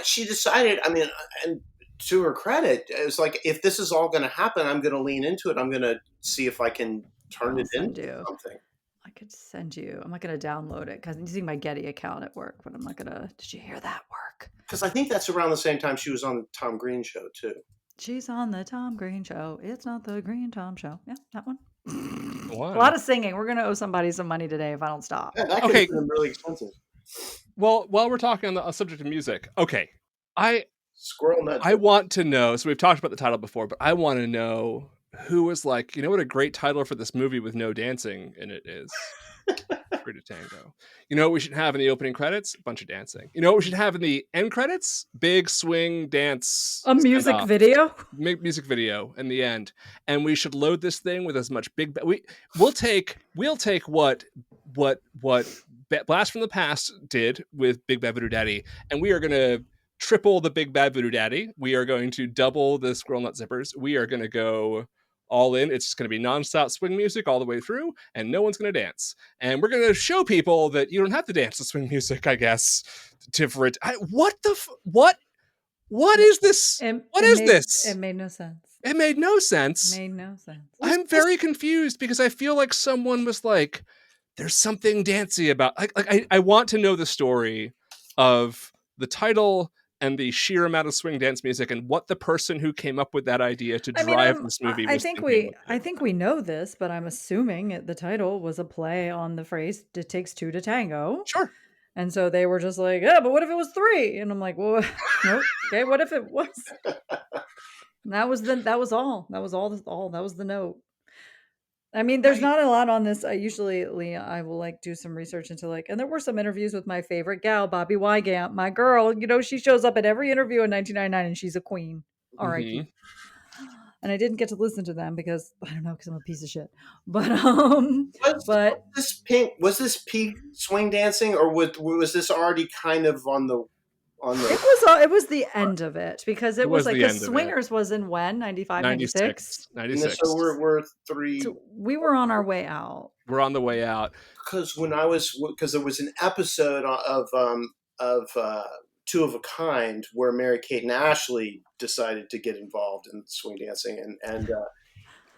she decided, and to her credit, it's like, if this is all going to happen, I'm going to lean into it. I'm going to see if I can turn it into something. I could send you. I'm not going to download it because I'm using my Getty account at work, but I'm not going to. Did you hear that work? Because I think that's around the same time she was on the Tom Green show, too. She's on the Tom Green show. It's not the Green Tom show. Yeah, that one. What? A lot of singing. We're going to owe somebody some money today if I don't stop. Yeah, that could have been really expensive. Well, while we're talking on the subject of music, Squirrel Nut. I want to know, so we've talked about the title before, but I want to know who was like, you know what a great title for this movie with no dancing in it is? 3 to Tango. You know what we should have in the opening credits? A bunch of dancing. You know what we should have in the end credits? Big swing dance. A music video? Music video in the end. And we should load this thing with as much we'll take what Blast from the Past did with Big Bad Voodoo Daddy, and we are going to triple the Big Bad Voodoo Daddy. We are going to double the Squirrel Nut Zippers. We are going to go all in. It's just going to be nonstop swing music all the way through, and no one's going to dance. And we're going to show people that you don't have to dance to swing music, I guess. What is this? What is this? It made no sense. It made no sense. I'm very confused because I feel like someone was like, there's something dancey about. I want to know the story of the title and the sheer amount of swing dance music and what the person who came up with that idea to drive this movie was thinking. I think we know this, but I'm assuming the title was a play on the phrase "It takes 2 to tango." Sure. And so they were just like, yeah, but what if it was 3? And I'm like, well, nope. Okay, what if it was? And that was all. That was the note. I mean, there's not a lot on this. I will like do some research into and there were some interviews with my favorite gal, Bobby Wygant, my girl. You know, she shows up at every interview in 1999 and she's a queen. R.I.P. and I didn't get to listen to them because I don't know, because I'm a piece of shit. But was this peak swing dancing, or was this already kind of on the? It was the end of it, because it was like, because Swingers was in when 95, 96. So we're 3. So we were on our way out. We're on the way out. Because there was an episode of Two of a Kind where Mary-Kate and Ashley decided to get involved in swing dancing, and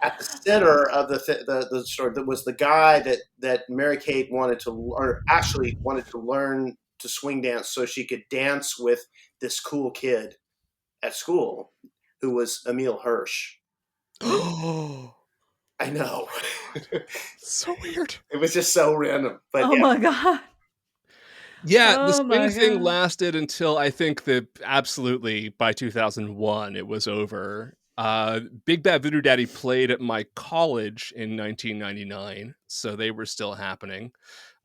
at the center of the story, that was the guy that Mary-Kate wanted to learn to swing dance so she could dance with this cool kid at school who was Emile Hirsch. Oh, I know. So weird. It was just so random. But my God. Yeah, the swing thing lasted until I think absolutely by 2001 it was over. Big Bad Voodoo Daddy played at my college in 1999, so they were still happening.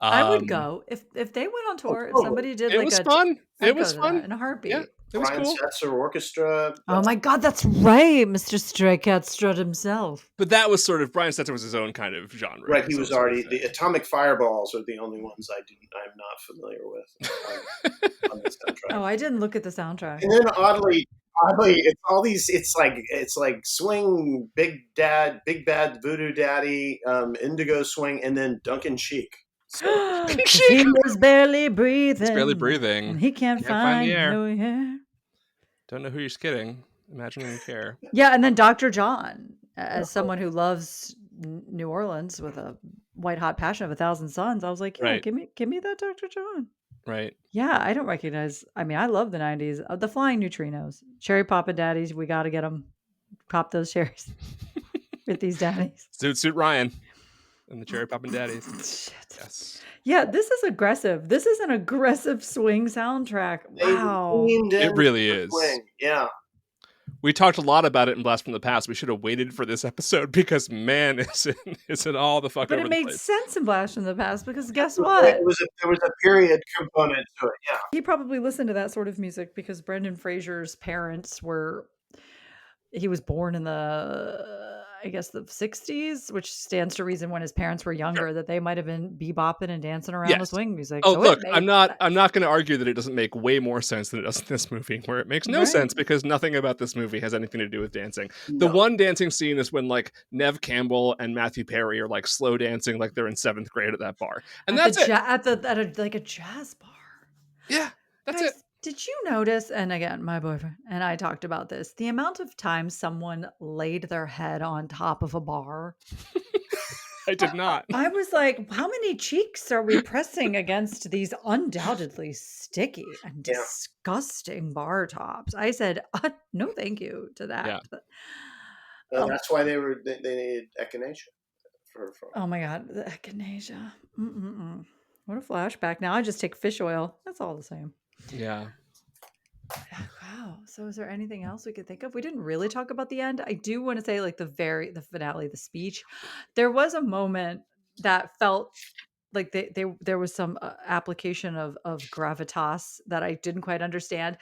I would go if they went on tour. If somebody did, it was fun. It was fun in a heartbeat. Yeah, it was Brian cool. Setzer Orchestra. Oh my God, that's right, Mr. Stray Cat Strut himself. But that was sort of, Brian Setzer was his own kind of genre. Right, he was already, the Atomic Fireballs are the only ones I'm not familiar with on this soundtrack. Oh, I didn't look at the soundtrack. And then oddly, it's all these. It's like swing, Big Bad Voodoo Daddy, Indigo Swing, and then Duncan Sheik. So. He was barely breathing. He's barely breathing. And he can't find the air. no air. Don't know who you're kidding. Imagine you care. Yeah, and then Dr. John, as someone who loves New Orleans with a white hot passion of 1,000 suns, I was like, yeah, give me that Dr. John. Right. Yeah, I don't recognize. I mean, I love the 90s. The Flying Neutrinos, Cherry Papa Daddies. We got to get them. Pop those cherries with these daddies. Suit Ryan and the Cherry Poppin' Daddies. Shit. Yes. Yeah, this is aggressive. This is an aggressive swing soundtrack. Wow. It really is. Swing. Yeah. We talked a lot about it in Blast from the Past. We should have waited for this episode because, man, is it all the fuck but over it the made place. sense in Blast from the Past because guess what? There was a period component to it, yeah. He probably listened to that sort of music because Brendan Fraser's parents he was born in the 60s, which stands to reason when his parents were younger that they might have been bebopping and dancing around the swing music. Oh, so look, I'm not going to argue that it doesn't make way more sense than it does in this movie, where it makes no sense because nothing about this movie has anything to do with dancing. No. The one dancing scene is when like Neve Campbell and Matthew Perry are like slow dancing like they're in 7th grade at that bar, and that's it. At a jazz bar. Yeah, that's it. Did you notice, and again, my boyfriend and I talked about this, the amount of times someone laid their head on top of a bar? I did not. I was like, how many cheeks are we pressing against these undoubtedly sticky and disgusting bar tops? I said, no thank you to that. Yeah. That's why they needed echinacea. Oh my God, the echinacea. What a flashback. Now I just take fish oil. That's all the same. Yeah. Wow. So is there anything else we could think of? We didn't really talk about the end. I do want to say like the finale, the speech. There was a moment that felt like there was some application of gravitas that I didn't quite understand.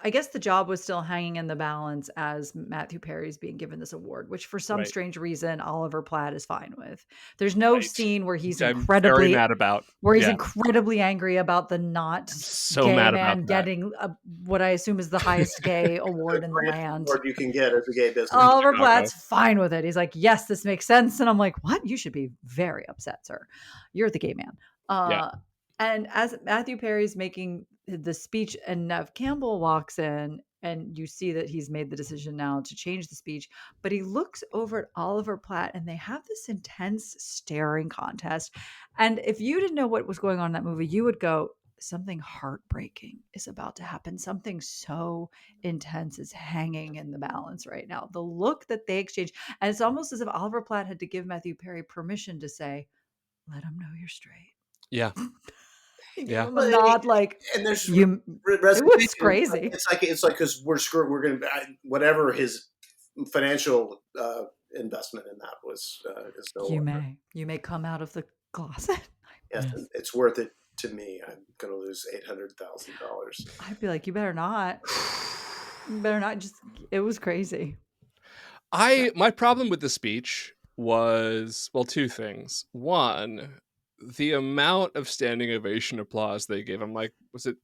I guess the job was still hanging in the balance as Matthew Perry's being given this award, which for some strange reason Oliver Platt is fine with. There's no scene where he's incredibly mad about he's incredibly angry about the not so gay mad man about getting what I assume is the highest gay award in the land. Award you can get as a gay business. Oliver Platt's fine with it. He's like, yes, this makes sense. And I'm like, what? You should be very upset, sir. You're the gay man. And as Matthew Perry's making the speech and Neve Campbell walks in and you see that he's made the decision now to change the speech, but he looks over at Oliver Platt and they have this intense staring contest. And if you didn't know what was going on in that movie, you would go, something heartbreaking is about to happen. Something so intense is hanging in the balance right now. The look that they exchange, and it's almost as if Oliver Platt had to give Matthew Perry permission to say, let him know you're straight. Yeah. Yeah, not like, and there's it was crazy. It's like because we're screwed. We're gonna whatever his financial investment in that was. Is no you may come out of the closet. Yes, it's worth it to me. I'm gonna lose $800,000. I'd be like, you better not. Better not just. It was crazy. My problem with the speech was, well, two things. One, the amount of standing ovation applause they gave. I'm like, was it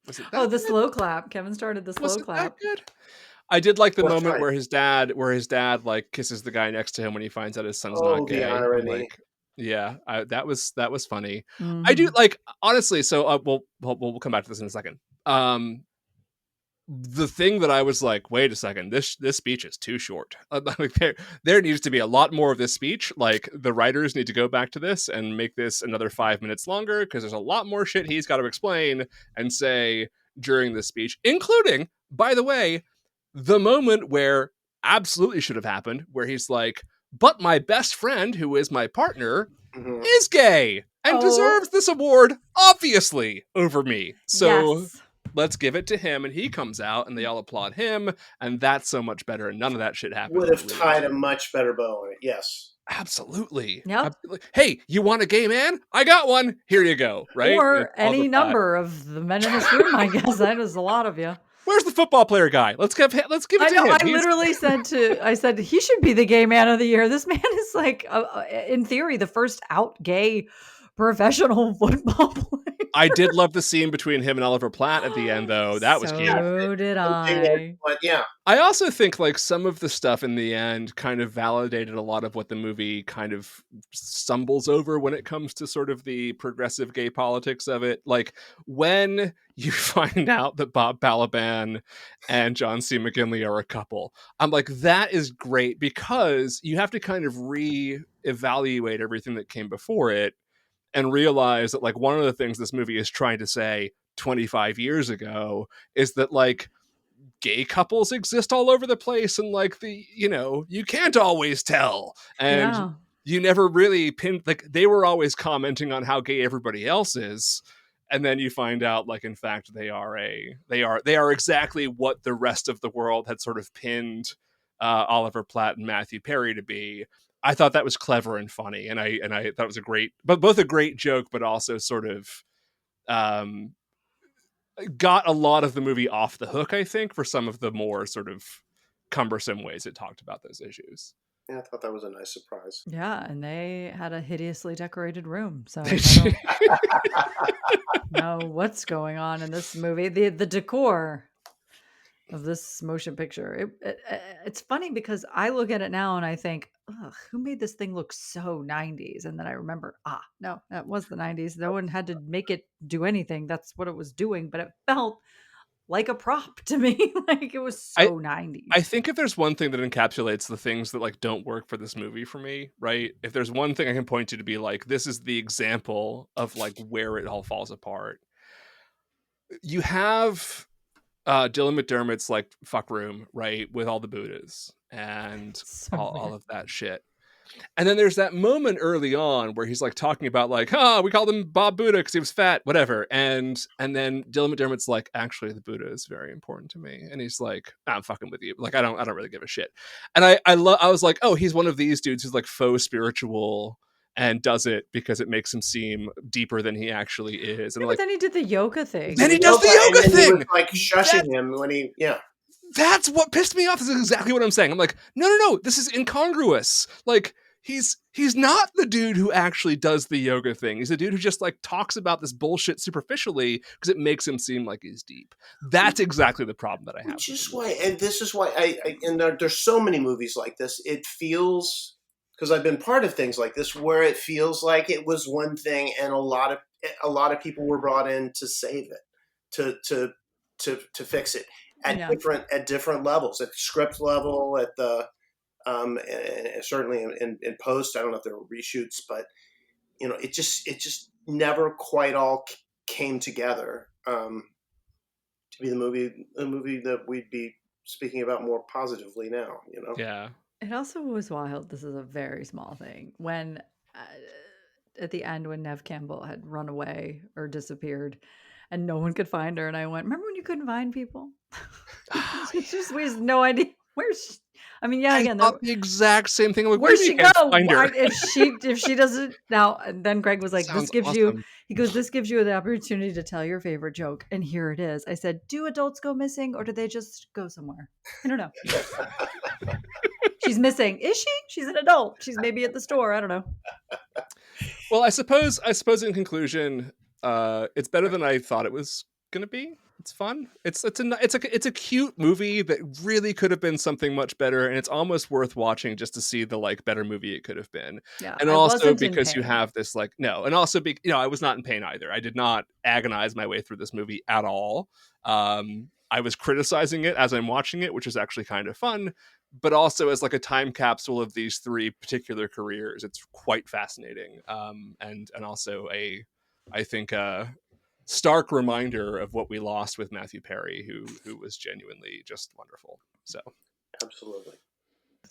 that the good? slow clap. Kevin started the Was slow it clap. that good? I did like the Well, moment right. where his dad like kisses the guy next to him when he finds out his son's not gay. The irony. Like, yeah, that was funny. Mm-hmm. I do like, honestly. So we'll come back to this in a second. The thing that I was like, wait a second, this speech is too short. There needs to be a lot more of this speech. Like, the writers need to go back to this and make this another 5 minutes longer, because there's a lot more shit he's got to explain and say during this speech, including, by the way, the moment where absolutely should have happened, where he's like, but my best friend, who is my partner, is gay and deserves this award, obviously, over me. So yes. Let's give it to him, and he comes out, and they all applaud him, and that's so much better. And none of that shit happened. Would have tied a much better bow on it. Yes, absolutely. Yep. Hey, you want a gay man? I got one. Here you go. Right? Or any number of the men in this room. I guess that is a lot of you. Where's the football player guy? Let's give it to him. I literally said he should be the gay man of the year. This man is like, in theory, the first out gay professional football player. I did love the scene between him and Oliver Platt at the end, though. That was cute. So did I. But yeah. I also think like some of the stuff in the end kind of validated a lot of what the movie kind of stumbles over when it comes to sort of the progressive gay politics of it. Like, when you find out that Bob Balaban and John C. McGinley are a couple, I'm like, that is great, because you have to kind of re-evaluate everything that came before it and realize that, like, one of the things this movie is trying to say 25 years ago is that, like, gay couples exist all over the place, and like, you can't always tell, and you never really pinned, like, they were always commenting on how gay everybody else is, and then you find out, like, in fact they are exactly what the rest of the world had sort of pinned Oliver Platt and Matthew Perry to be. I thought that was clever and funny, and I thought it was both a great joke, but also sort of got a lot of the movie off the hook, I think, for some of the more sort of cumbersome ways it talked about those issues. Yeah, I thought that was a nice surprise. Yeah, and they had a hideously decorated room, so I don't know what's going on in this movie. The decor of this motion picture. It's funny because I look at it now and I think, ugh, who made this thing look so 90s? And then I remember, no, that was the 90s. No one had to make it do anything. That's what it was doing, but it felt like a prop to me. Like, it was so 90s. I think if there's one thing that encapsulates the things that, like, don't work for this movie for me, right? If there's one thing I can point to be like, this is the example of, like, where it all falls apart. You have Dylan McDermott's, like, fuck room, right, with all the Buddhas and all of that shit. And then there's that moment early on where he's, like, talking about, like, we called him Bob Buddha because he was fat, whatever. And then Dylan McDermott's like, actually, the Buddha is very important to me. And he's like, I'm fucking with you. Like, I don't really give a shit. And I was like, oh, he's one of these dudes who's, like, faux spiritual and does it because it makes him seem deeper than he actually is. And but then he did the yoga thing. Then he does the yoga thing. He was, like, shushing him when he, That's what pissed me off. This is exactly what I'm saying. I'm like, no, this is incongruous. Like, he's not the dude who actually does the yoga thing. He's a dude who just, like, talks about this bullshit superficially because it makes him seem like he's deep. That's exactly the problem that I have. Which is why, and this is why there's so many movies like this. It feels, because I've been part of things like this, where it feels like it was one thing, and a lot of people were brought in to save it, to fix it at different levels, at the script level, at the certainly in post. I don't know if there were reshoots, but it just never quite all came together to be the movie that we'd be speaking about more positively now. Yeah. It also was wild. This is a very small thing. When at the end, when Neve Campbell had run away or disappeared, and no one could find her, and I went, "Remember when you couldn't find people?" We had no idea Where's? I mean, yeah. Again, I thought the exact same thing. Like, where'd she go? If she doesn't now, and then Greg was like, "This gives you." He goes, "This gives you the opportunity to tell your favorite joke," and here it is. I said, "Do adults go missing, or do they just go somewhere?" I don't know. She's missing. Is she? She's an adult. She's maybe at the store. I don't know. Well, I suppose in conclusion, it's better than I thought it was gonna be. It's fun. It's a cute movie that really could have been something much better, and it's almost worth watching just to see the like better movie it could have been. Yeah, and also because you have this like and also I was not in pain either. I did not agonize my way through this movie at all. I was criticizing it as I'm watching it, which is actually kind of fun, but also as like a time capsule of these three particular careers. It's quite fascinating, and also I think stark reminder of what we lost with Matthew Perry, who was genuinely just wonderful. So absolutely.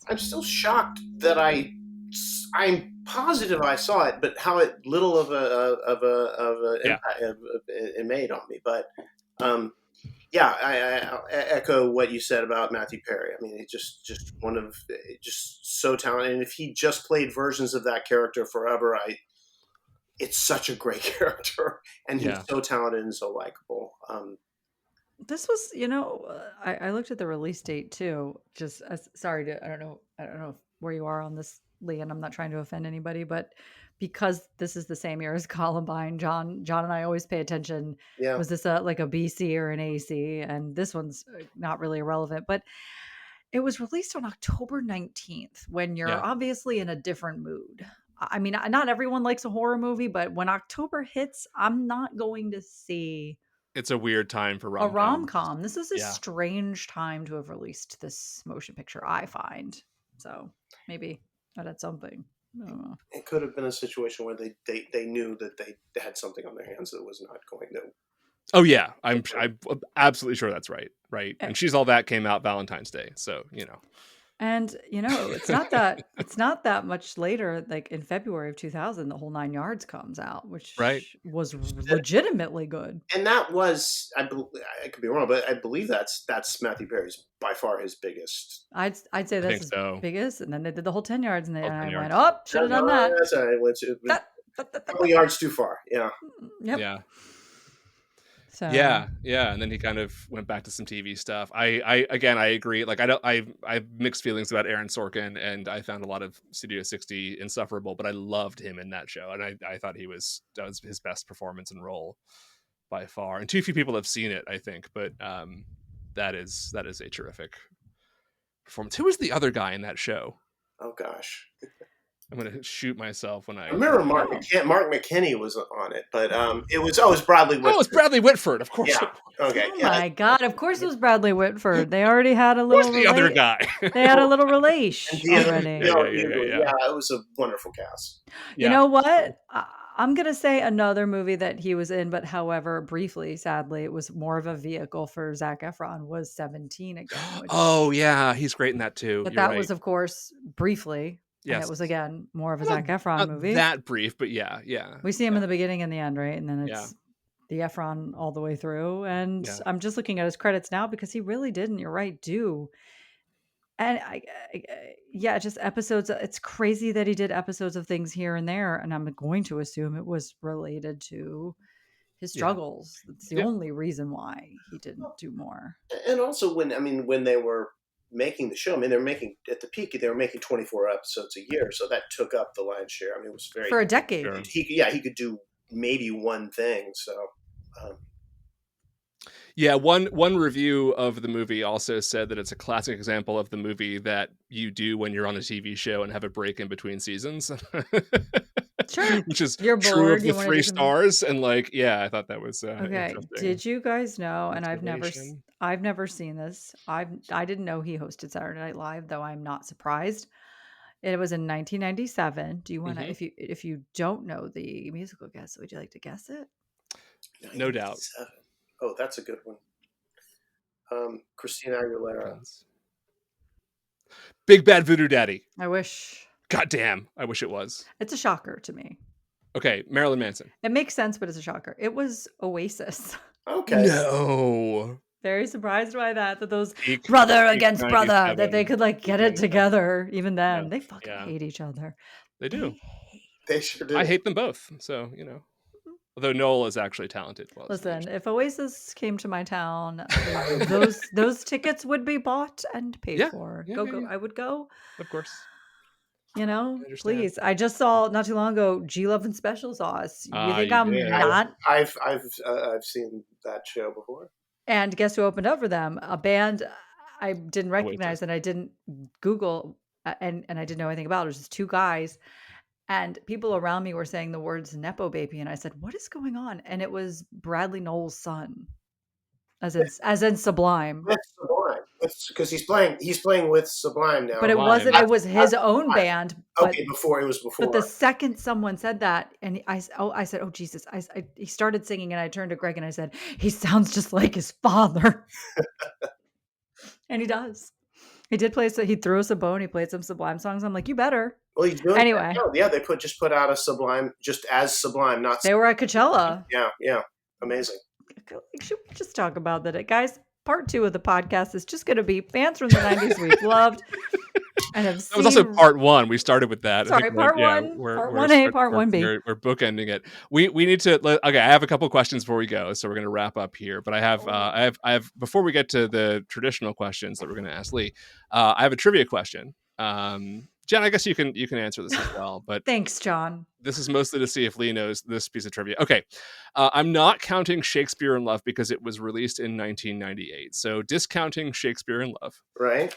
I'm still shocked that I'm positive I saw it, but how little of a impact it made on me. But I echo what you said about Matthew Perry. I mean, he's just so talented. And if he just played versions of that character forever, it's such a great character, and he's so talented and so likable. This was, I looked at the release date too. Just sorry I don't know where you are on this, Lee, and I'm not trying to offend anybody, but because this is the same year as Columbine, John and I always pay attention. Yeah. Was this like a BC or an AC? And this one's not really irrelevant, but it was released on October 19th when you're obviously in a different mood. I mean, not everyone likes a horror movie, but when October hits, I'm not going to see. It's a weird time for rom-com. A rom-com. This is a strange time to have released this motion picture, I find. So maybe that had something. I don't know. It could have been a situation where they knew that they had something on their hands that was not going to. Oh yeah, I'm absolutely sure that's right. Right, and She's All That came out Valentine's Day, so And it's not that much later. Like in February of 2000, The Whole Nine Yards comes out, which was legitimately good. And that was, I could be wrong, but I believe that's Matthew Perry's by far his biggest. I'd say that's his biggest, and then they did The Whole 10 Yards, and I went, should have done that. That's all right. A couple yards too far. Yeah. Yep. Yeah. So. Yeah, and then he kind of went back to some TV stuff. I agree. Like I have mixed feelings about Aaron Sorkin, and I found a lot of Studio 60 insufferable, but I loved him in that show, and I thought that was his best performance and role by far. And too few people have seen it, I think, but that is a terrific performance. Who was the other guy in that show? Oh gosh. I'm gonna shoot myself when I remember Mark McKinney was on it, but it was Bradley Whitford. Oh, it's Bradley Whitford, of course. Yeah. Okay. Oh my God! Of course it was Bradley Whitford. They already had a little. The other guy. They had a little relation already. Yeah, it was a wonderful cast. You know what? I'm gonna say another movie that he was in, but however, briefly, sadly, it was more of a vehicle for Zac Efron. Was 17 again? Oh yeah, he's great in that too. But that was, of course, briefly. Yes. And it was, again, more of a Zac Efron movie. That brief, but yeah. We see him in the beginning and the end, right? And then it's the Efron all the way through. And I'm just looking at his credits now because he really didn't, you're right, do. And just episodes. It's crazy that he did episodes of things here and there. And I'm going to assume it was related to his struggles. That's the only reason why he didn't do more. And also when they were making the show, they're making at the peak. They were making 24 episodes a year, so that took up the lion's share. It was very for a decade. Sure. He could do maybe one thing. So, one review of the movie also said that it's a classic example of the movie that you do when you're on a TV show and have a break in between seasons. Sure, which is you're true bored, of the 3 stars, and I thought that was okay. Did you guys know? And I've never seen this. I didn't know he hosted Saturday Night Live, though I'm not surprised. It was in 1997. Do you want to? If you don't know the musical guest, would you like to guess it? No doubt. Oh, that's a good one. Christina Aguilera. Big Bad Voodoo Daddy. I wish. God damn, I wish it was. It's a shocker to me. Okay, Marilyn Manson. It makes sense, but it's a shocker. It was Oasis. Okay. No. Very surprised by that those brother against brother, that they could like get it together. Even then, they fucking hate each other. They do. They sure do. I hate them both. So, although Noel is actually talented. Listen, if Oasis came to my town, those tickets would be bought and paid for. Go. I would go. Of course. Please. I just saw not too long ago G Love and Special Sauce. You think I'm not? I've seen that show before. And guess who opened up for them? A band I didn't recognize and I didn't Google and I didn't know anything about. It was just two guys. And people around me were saying the words Nepo Baby. And I said, what is going on? And it was Bradley Noel's son. As in Sublime. That's Sublime. Because he's playing with Sublime now. But it wasn't. It was his own band. But, it was before. But the second someone said that, and I said, "Oh Jesus!" He started singing, and I turned to Greg and I said, "He sounds just like his father." And he does. He did play. So he threw us a bone. He played some Sublime songs. I'm like, you better. Well, he's doing anyway. Yeah, they just put out a Sublime, just as Sublime, not. They were at Coachella. Yeah, amazing. Should we just talk about that, guys? Part 2 of the podcast is just going to be fans from the 90s we've loved and have seen. That was also part 1. We started with that. Sorry, part 1. Part 1A, part 1B. We're bookending it. We need to. Okay, I have a couple questions before we go, so we're going to wrap up here. But I have before we get to the traditional questions that we're going to ask Lee. I have a trivia question. Jen, I guess you can answer this as well. But thanks, John. This is mostly to see if Lee knows this piece of trivia. Okay, I'm not counting Shakespeare in Love because it was released in 1998. So discounting Shakespeare in Love. Right.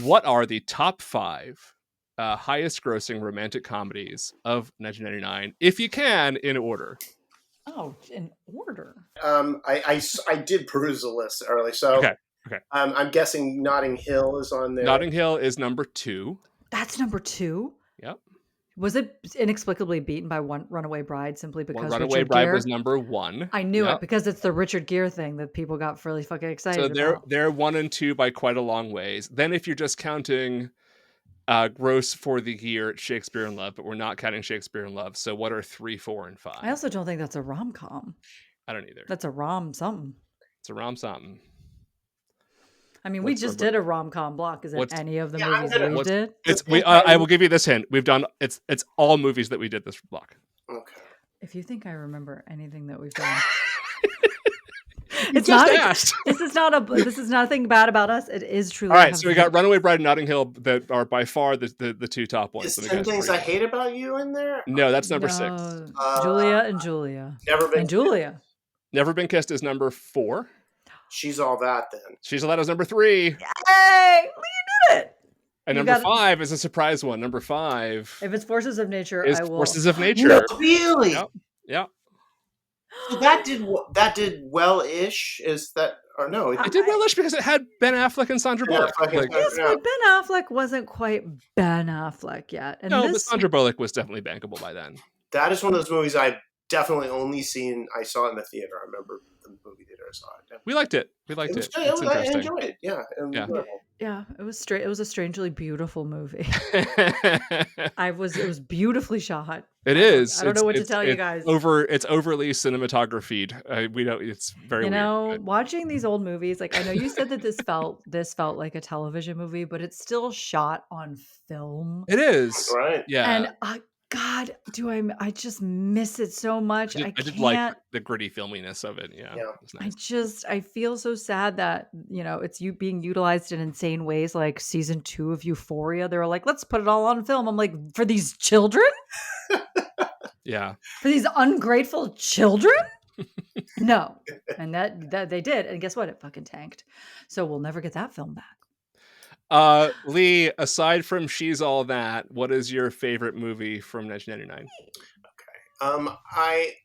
What are the top 5 highest-grossing romantic comedies of 1999, if you can, in order? Oh, in order. I did peruse the list early, so okay. I'm guessing Notting Hill is on there. Notting Hill is number 2. That's number 2? Yep. Was it inexplicably beaten by One Runaway Bride simply because Runaway Bride was number 1? I knew it because it's the Richard Gere thing that people got really fucking excited about. So they're 1 and 2 by quite a long ways. Then if you're just counting gross for the year, Shakespeare in Love, but we're not counting Shakespeare in Love. So what are 3, 4, and 5? I also don't think that's a rom-com. I don't either. That's a rom something. It's a rom something. I mean, we just did a rom-com block. Is it any of the movies we did? I will give you this hint. We've done it's all movies that we did this block. Okay. If you think I remember anything that we've done, it's not. Asked. This is nothing bad about us. It is truly. All right, so we got Runaway Bride and Notting Hill that are by far the 2 top ones. Is 10 Things I Hate About You in there? No, that's number 6. Julia and Julia. Julia. Never Been Kissed is number 4. She's All That then. She's All That is number 3. Hey, Lee did it. And number 5 is a surprise one. Number 5. If it's Forces of Nature, I will. Forces of Nature. No, really? Yep. So that did well-ish. Is that or no? It did well-ish because it had Ben Affleck and Sandra Bullock. Yes, but Ben Affleck wasn't quite Ben Affleck yet. And but Sandra Bullock was definitely bankable by then. That is one of those movies I've definitely only seen. I saw it in the theater. I remember the movie theater I saw it. We liked it. It was good. I enjoyed it. Yeah. It was a strangely beautiful movie. It was beautifully shot. It is. I don't know what to tell you guys. It's overly cinematographied. It's very weird. Watching these old movies, like I know you said that this felt like a television movie, but it's still shot on film. It is. Right. Yeah. And God, I just miss it so much. I did like the gritty filminess of it. Yeah. Nice. I feel so sad that, it's being utilized in insane ways, like season 2 of Euphoria. They were like, let's put it all on film. I'm like, for these children? Yeah. For these ungrateful children? No. And that they did. And guess what? It fucking tanked. So we'll never get that film back. Lee, aside from She's All That, what is your favorite movie from 1999? Okay.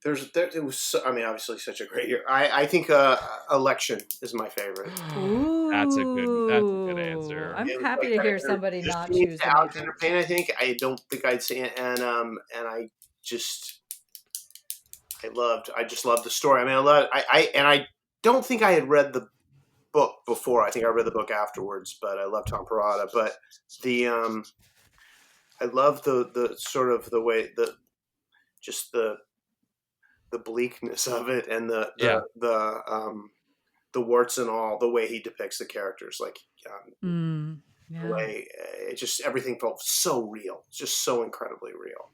It was, obviously such a great year. I think Election is my favorite. Ooh, that's a good answer. I'm happy to hear somebody not choose Alexander Payne. I think I don't think I'd say it, and I just loved the story. I don't think I had read the book before. I think I read the book afterwards, but I love Tom Perrotta. But I love the sort of the way the bleakness of it and the warts and all, the way he depicts the characters, like the way it just everything felt so real, just so incredibly real.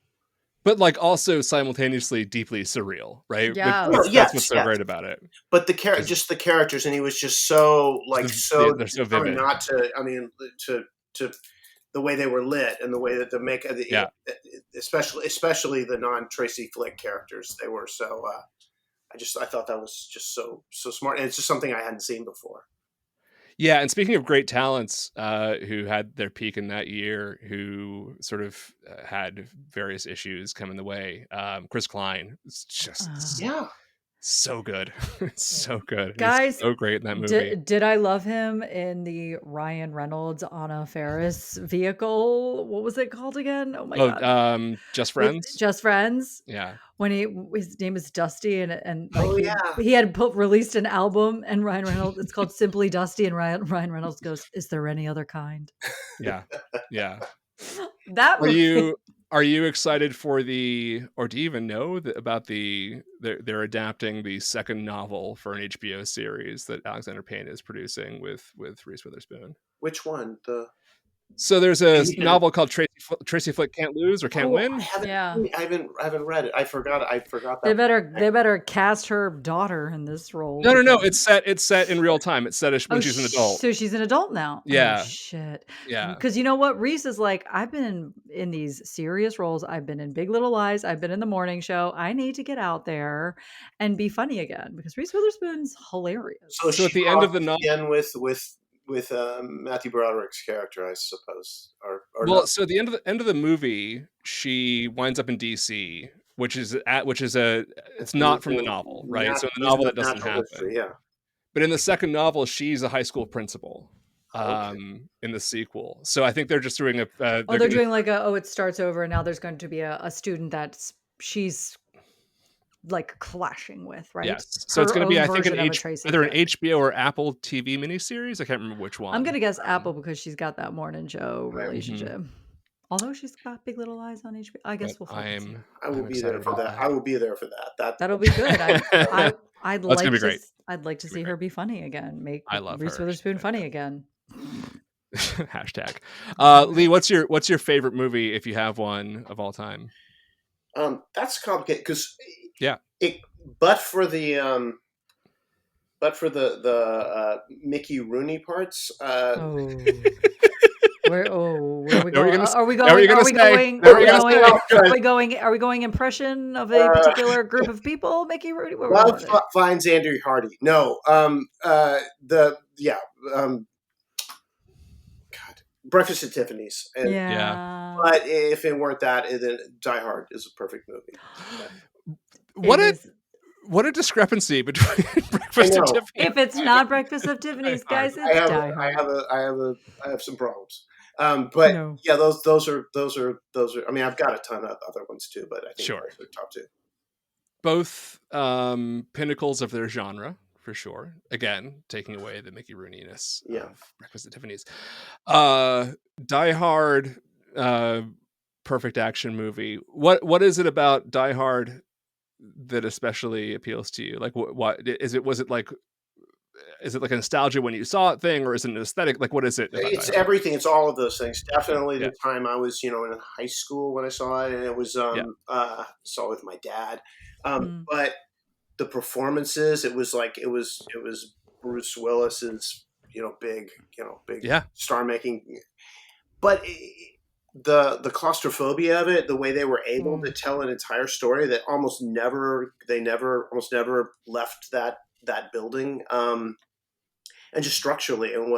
But like also simultaneously deeply surreal, right? Yeah. That's what's so great about it. But the characters, and he was just so they're so vivid. Not to, I mean, to the way they were lit and the way that the make, especially the non-Tracy Flick characters, they were so. I thought that was just so smart, and it's just something I hadn't seen before. Yeah, and speaking of great talents who had their peak in that year, who sort of had various issues come in the way, Chris Klein is just so good. So good. Guys, he's so great in that movie. Did I love him in the Ryan Reynolds Anna Faris vehicle? What was it called again? Oh my god. Just Friends? Just Friends. Yeah. When his name is Dusty and he had released an album, and Ryan Reynolds, it's called Simply Dusty, and Ryan Reynolds goes, "Is there any other kind?" Yeah. That Are you excited for or do you even know about they're adapting the second novel for an HBO series that Alexander Payne is producing with Reese Witherspoon? Which one? So there's a novel called Tracy Flick Can't Lose or Can't Win. I haven't read it. I forgot that. They better cast her daughter in this role. No. It's set in real time. It's set when she's an adult. So she's an adult now. Yeah. Oh, shit. Yeah. Because you know what? Reese is like, I've been in these serious roles. I've been in Big Little Lies. I've been in The Morning Show. I need to get out there and be funny again, because Reese Witherspoon's hilarious. So at the end of the novel, with Matthew Broderick's character, I suppose. So at the end of the movie, she winds up in DC, which is it's not from the novel, right? So in the novel that doesn't happen. History, but in the second novel, she's a high school principal. In the sequel. So I think they're just doing they're doing like it starts over, and now there's going to be a student that she's like clashing with, right? Yes. So it's going to be, I think, either an HBO or Apple TV miniseries. I can't remember which one. I'm going to guess Apple, because she's got that Morning Joe relationship. Mm-hmm. Although she's got Big Little Lies on HBO. I guess we'll find it. I will be there for that. I will be there for that. That'll be good. I'd like to be great. I'd like to see her be funny again. Make I love Reese Witherspoon funny again. Hashtag. Lee, what's your favorite movie, if you have one, of all time? That's complicated because but for the Mickey Rooney parts. Where are we going? Are we going impression of a particular group of people? Mickey Rooney. Love finds Andrew Hardy. No. Breakfast at Tiffany's. But if it weren't that, then Die Hard is a perfect movie. What a discrepancy between Breakfast at Tiffany's. If it's not Breakfast at Tiffany's, guys, it's Die Hard. I have some problems. Those are. I mean, I've got a ton of other ones too, but I think those are top two. Both pinnacles of their genre, for sure. Again, taking away the Mickey Rooney-ness of Breakfast at Tiffany's. Die Hard, perfect action movie. What is it about Die Hard that especially appeals to you? Like, what is it? Was it like? Is it like a nostalgia when you saw it thing, or is it an aesthetic? Like, what is it? It's everything. It's all of those things. Definitely the time I was, in high school when I saw it, and it was saw it with my dad. But the performances, it was Bruce Willis's, big star making. But the claustrophobia of it, the way they were able to tell an entire story that almost never left that building, and just structurally, and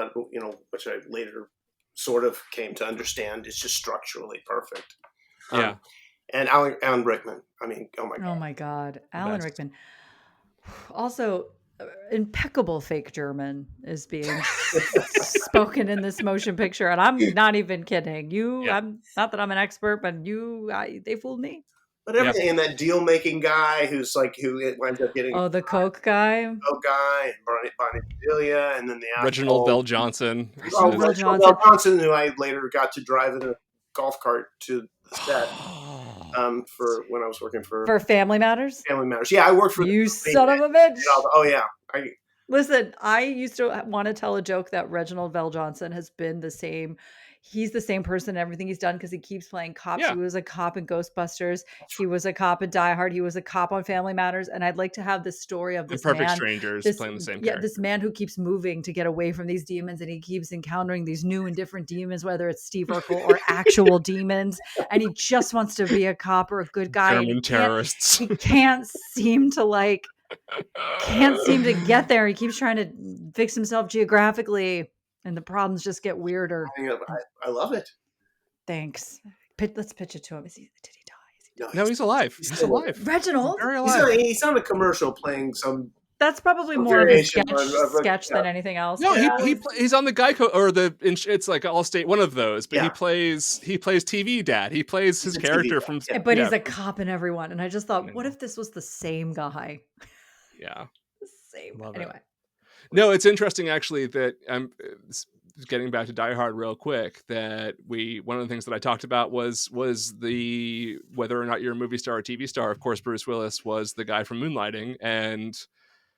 which I later sort of came to understand, is just structurally perfect. And Alan Rickman. I mean, oh my god, Alan Rickman. Also, impeccable fake German is being spoken in this motion picture, and I'm not even kidding. I'm not that I'm an expert, but they fooled me. But everything, and that deal making guy who winds up getting the Coke guy, and Bonnie Bedelia, and then the Reginald Bell Johnson. Reginald Bell Johnson, who I later got to drive in a golf cart to the set. for when I was working for Family Matters. Family Matters. Yeah, I worked for you son of a bitch. Oh yeah. Listen, I used to want to tell a joke that Reginald VelJohnson has been the same. He's the same person in everything he's done because he keeps playing cops. Yeah. He was a cop in Ghostbusters. He was a cop in Die Hard. He was a cop on Family Matters. And I'd like to have this story of this Perfect man, Strangers playing the same character. Yeah, this man who keeps moving to get away from these demons, and he keeps encountering these new and different demons, whether it's Steve Urkel or actual demons. And he just wants to be a cop or a good guy. German terrorists. He can't seem to get there. He keeps trying to fix himself geographically, and the problems just get weirder. I love it. Thanks. Let's pitch it to him. Did he die? No, he's alive. He's alive. Reginald? Very alive. He's on a commercial playing some... That's probably more of a sketch than anything else. No, he's on the Geico or it's like Allstate, one of those. But he plays TV dad. He plays his character from. But he's a cop in everyone, and I just thought, what if this was the same guy? Yeah, the same. Love anyway. It. No, it's interesting actually that I'm getting back to Die Hard real quick. That one of the things that I talked about was the whether or not you're a movie star or TV star. Of course, Bruce Willis was the guy from Moonlighting, and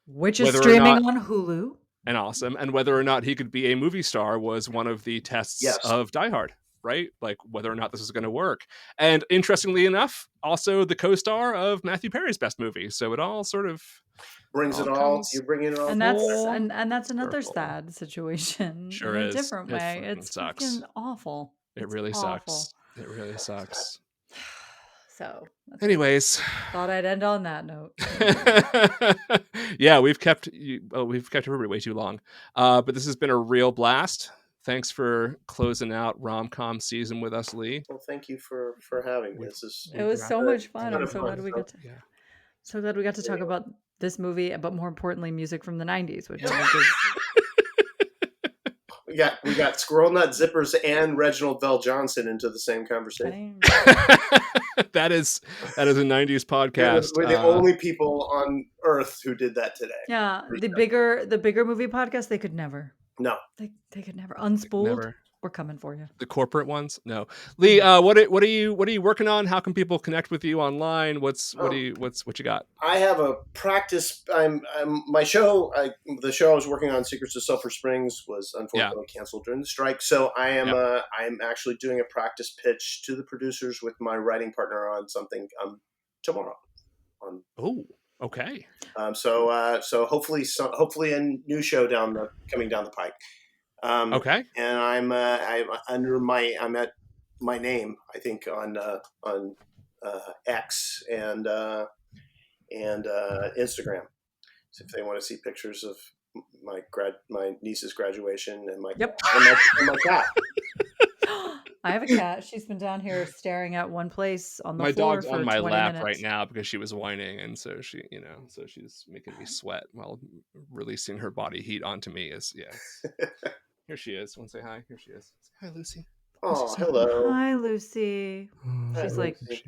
which is streaming on Hulu. And awesome. And whether or not he could be a movie star was one of the tests of Die Hard, right? Like whether or not this is going to work. And interestingly enough, also the co-star of Matthew Perry's best movie. So it all sort of brings it all. You bring it all. And that's another sad situation. Sure in is. a different way. It sucks. Fucking awful. It really sucks. It really sucks. So anyways, thought I'd end on that note. Yeah, we've kept everybody way too long. But this has been a real blast. Thanks for closing out rom-com season with us, Lee. Well, thank you for having me. It was so much fun. I'm so glad we got to. Yeah. So glad we got to talk about this movie, but more importantly, music from the 90s, which I think is. We got Squirrel Nut Zippers and Reginald VelJohnson into the same conversation. That is a 90s podcast. We're the only people on Earth who did that today. Yeah, the bigger movie podcast, they could never. No, they could never. Unspooled. Never. We're coming for you. The corporate ones, no. Lee, what are you working on? How can people connect with you online? What you got? I have a practice. My show. The show I was working on, Secrets of Sulphur Springs, was unfortunately canceled during the strike. So I am. I'm actually doing a practice pitch to the producers with my writing partner on something tomorrow. Okay. So hopefully a new show coming down the pike. Okay. And I'm at my name, I think, on X and Instagram. So if they want to see pictures of my niece's graduation and my cat. I have a cat. She's been down here staring at one place on the floor dog's for on my 20 lap minutes. right now because she was whining, and so she's making me sweat while releasing her body heat onto me. Here she is. Want to say hi? Here she is. Hi, Lucy. Oh, hello. Hi, Lucy.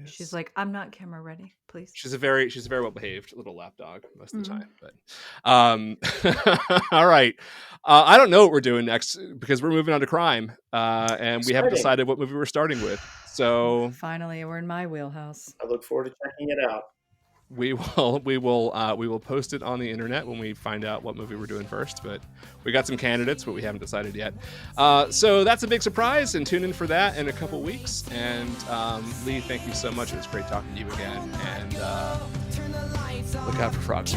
She's like, I'm not camera ready, please. She's a very well behaved little lap dog most of the time. But all right. I don't know what we're doing next because we're moving on to crime, and we haven't decided what movie we're starting with. So finally, we're in my wheelhouse. I look forward to checking it out. We will post it on the internet when we find out what movie we're doing first, but we got some candidates, but we haven't decided yet. So that's a big surprise, and tune in for that in a couple weeks. And Lee, thank you so much. It was great talking to you again, and look out for frogs.